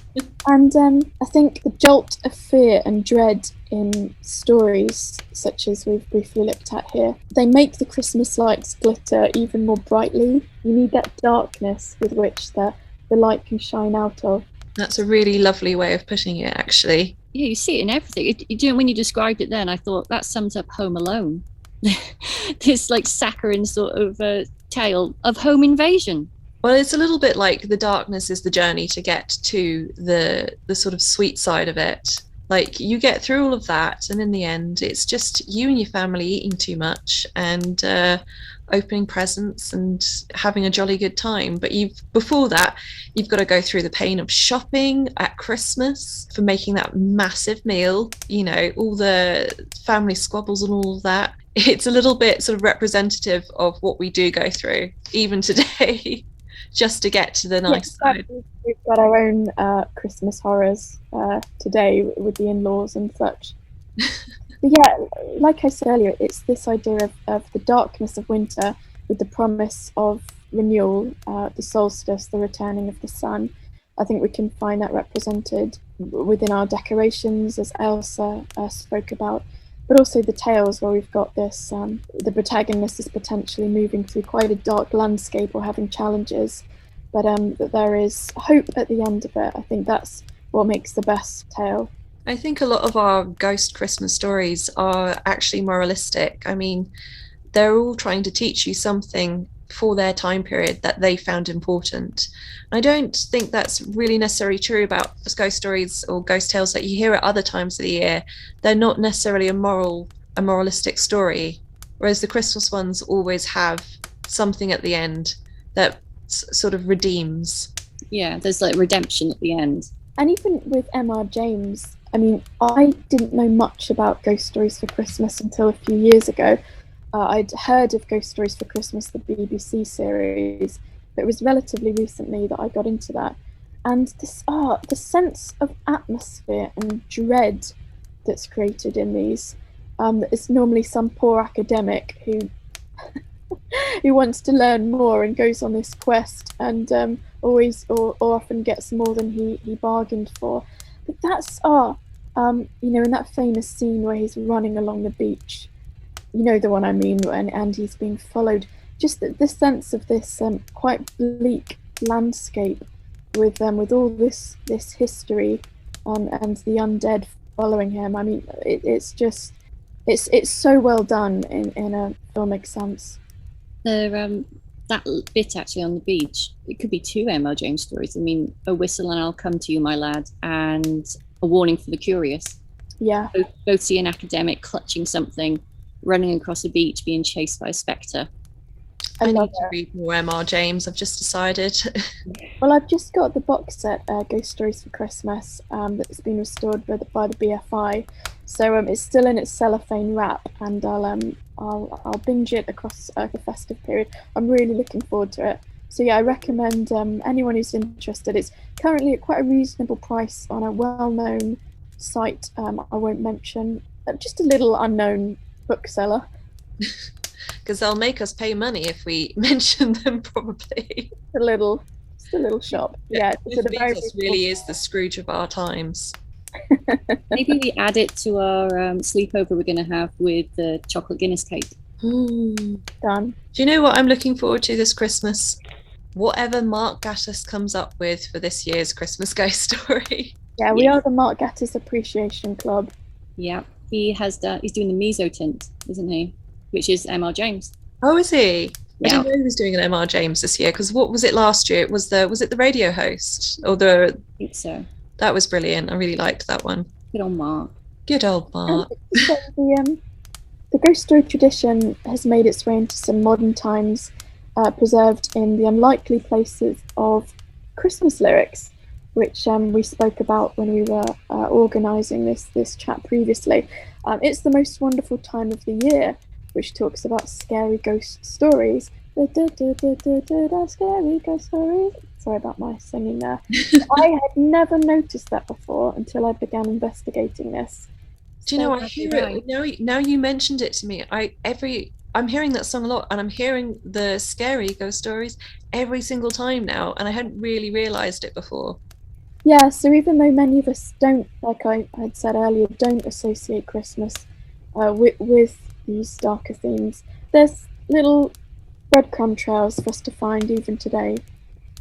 And I think the jolt of fear and dread in stories such as we've briefly looked at here, they make the Christmas lights glitter even more brightly. You need that darkness with which the light can shine out of. That's a really lovely way of putting it, actually. Yeah, you see it in everything. When you described it then, I thought that sums up Home Alone. This like saccharine sort of tale of home invasion. Well, it's a little bit like the darkness is the journey to get to the sort of sweet side of it. Like, you get through all of that, and in the end, it's just you and your family eating too much and opening presents and having a jolly good time. But before that, you've got to go through the pain of shopping at Christmas for making that massive meal, all the family squabbles and all of that. It's a little bit sort of representative of what we do go through, even today. Just to get to the nice side. We've got our own Christmas horrors today with the in-laws and such. But yeah, like I said earlier, it's this idea of the darkness of winter with the promise of renewal, the solstice, the returning of the sun. I think we can find that represented within our decorations, as Elsa spoke about, but also the tales where we've got this, the protagonist is potentially moving through quite a dark landscape or having challenges, but that there is hope at the end of it. I think that's what makes the best tale. I think a lot of our ghost Christmas stories are actually moralistic. I mean, they're all trying to teach you something for their time period that they found important. I don't think that's really necessarily true about ghost stories or ghost tales that you hear at other times of the year. They're not necessarily a moralistic story, whereas the Christmas ones always have something at the end that sort of redeems. Yeah, there's like redemption at the end. And even with M.R. James, I mean, I didn't know much about Ghost Stories for Christmas until a few years ago. I'd heard of Ghost Stories for Christmas, the BBC series, but it was relatively recently that I got into that. And this the sense of atmosphere and dread that's created in these. It's normally some poor academic who who wants to learn more and goes on this quest and always or often gets more than he bargained for. But that's in that famous scene where he's running along the beach, you know the one I mean, and he's being followed. Just the sense of this quite bleak landscape with all this history and the undead following him. I mean, it's so well done in a filmic sense. That bit actually on the beach, it could be two M.R. James stories. I mean, A Whistle and I'll Come to You, My Lad, and A Warning for the Curious. Yeah. Both see an academic clutching something, running across a beach, being chased by a spectre. I need to read more M.R. James, I've just decided. Well, I've just got the box set, Ghost Stories for Christmas, that's been restored by the BFI. So it's still in its cellophane wrap, and I'll binge it across the festive period. I'm really looking forward to it. So yeah, I recommend anyone who's interested. It's currently at quite a reasonable price on a well-known site I won't mention, just a little unknown bookseller. Because they'll make us pay money if we mention them, probably. Just a little shop. Yeah, it's at a very really is the Scrooge of our times. Maybe we add it to our sleepover we're going to have with the chocolate Guinness cake. Done. Do you know what I'm looking forward to this Christmas? Whatever Mark Gatiss comes up with for this year's Christmas ghost story. Yeah, we are the Mark Gatiss Appreciation Club. Yeah, he's doing the Mesotint, isn't he? Which is M.R. James. Oh, is he? Yeah. I didn't know he was doing an M.R. James this year, because what was it last year? Was it the radio host? Or I think so. That was brilliant. I really liked that one. Good old Mark. Good old Mark. The ghost story tradition has made its way into some modern times, preserved in the unlikely places of Christmas lyrics, which we spoke about when we were organising this chat previously. It's the most wonderful time of the year, which talks about scary ghost stories. Scary ghost stories. Sorry about my singing there. I had never noticed that before until I began investigating this. Do you know, I hear it now you mentioned it to me. I'm hearing that song a lot, and I'm hearing the scary ghost stories every single time now, and I hadn't really realised it before. Yeah, so even though many of us don't, like I had said earlier, don't associate Christmas with these darker themes, there's little breadcrumb trails for us to find even today.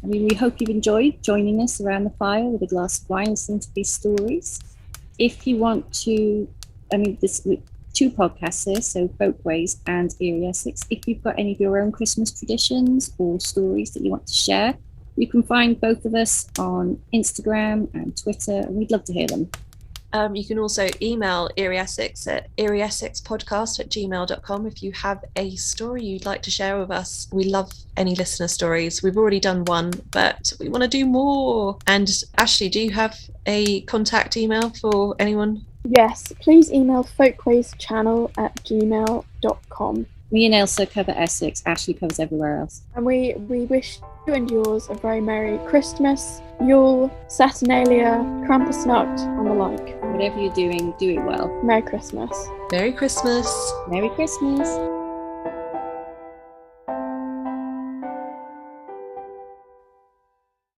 I mean, we hope you've enjoyed joining us around the fire with a glass of wine listening to these stories. If you want to, there's two podcasts here, so Folkways and Eerie Essex. If you've got any of your own Christmas traditions or stories that you want to share, you can find both of us on Instagram and Twitter, and we'd love to hear them. You can also email Eerie Essex at eerieessexpodcast@gmail.com if you have a story you'd like to share with us. We love any listener stories. We've already done one, but we want to do more. And Ashley, do you have a contact email for anyone? Yes, please email folkways.channel@gmail.com. Me and Elsa cover Essex, Ashley covers everywhere else. And we wish you and yours a very Merry Christmas, Yule, Saturnalia, Krampusnacht, and the like. Whatever you're doing, do it well. Merry Christmas. Merry Christmas. Merry Christmas.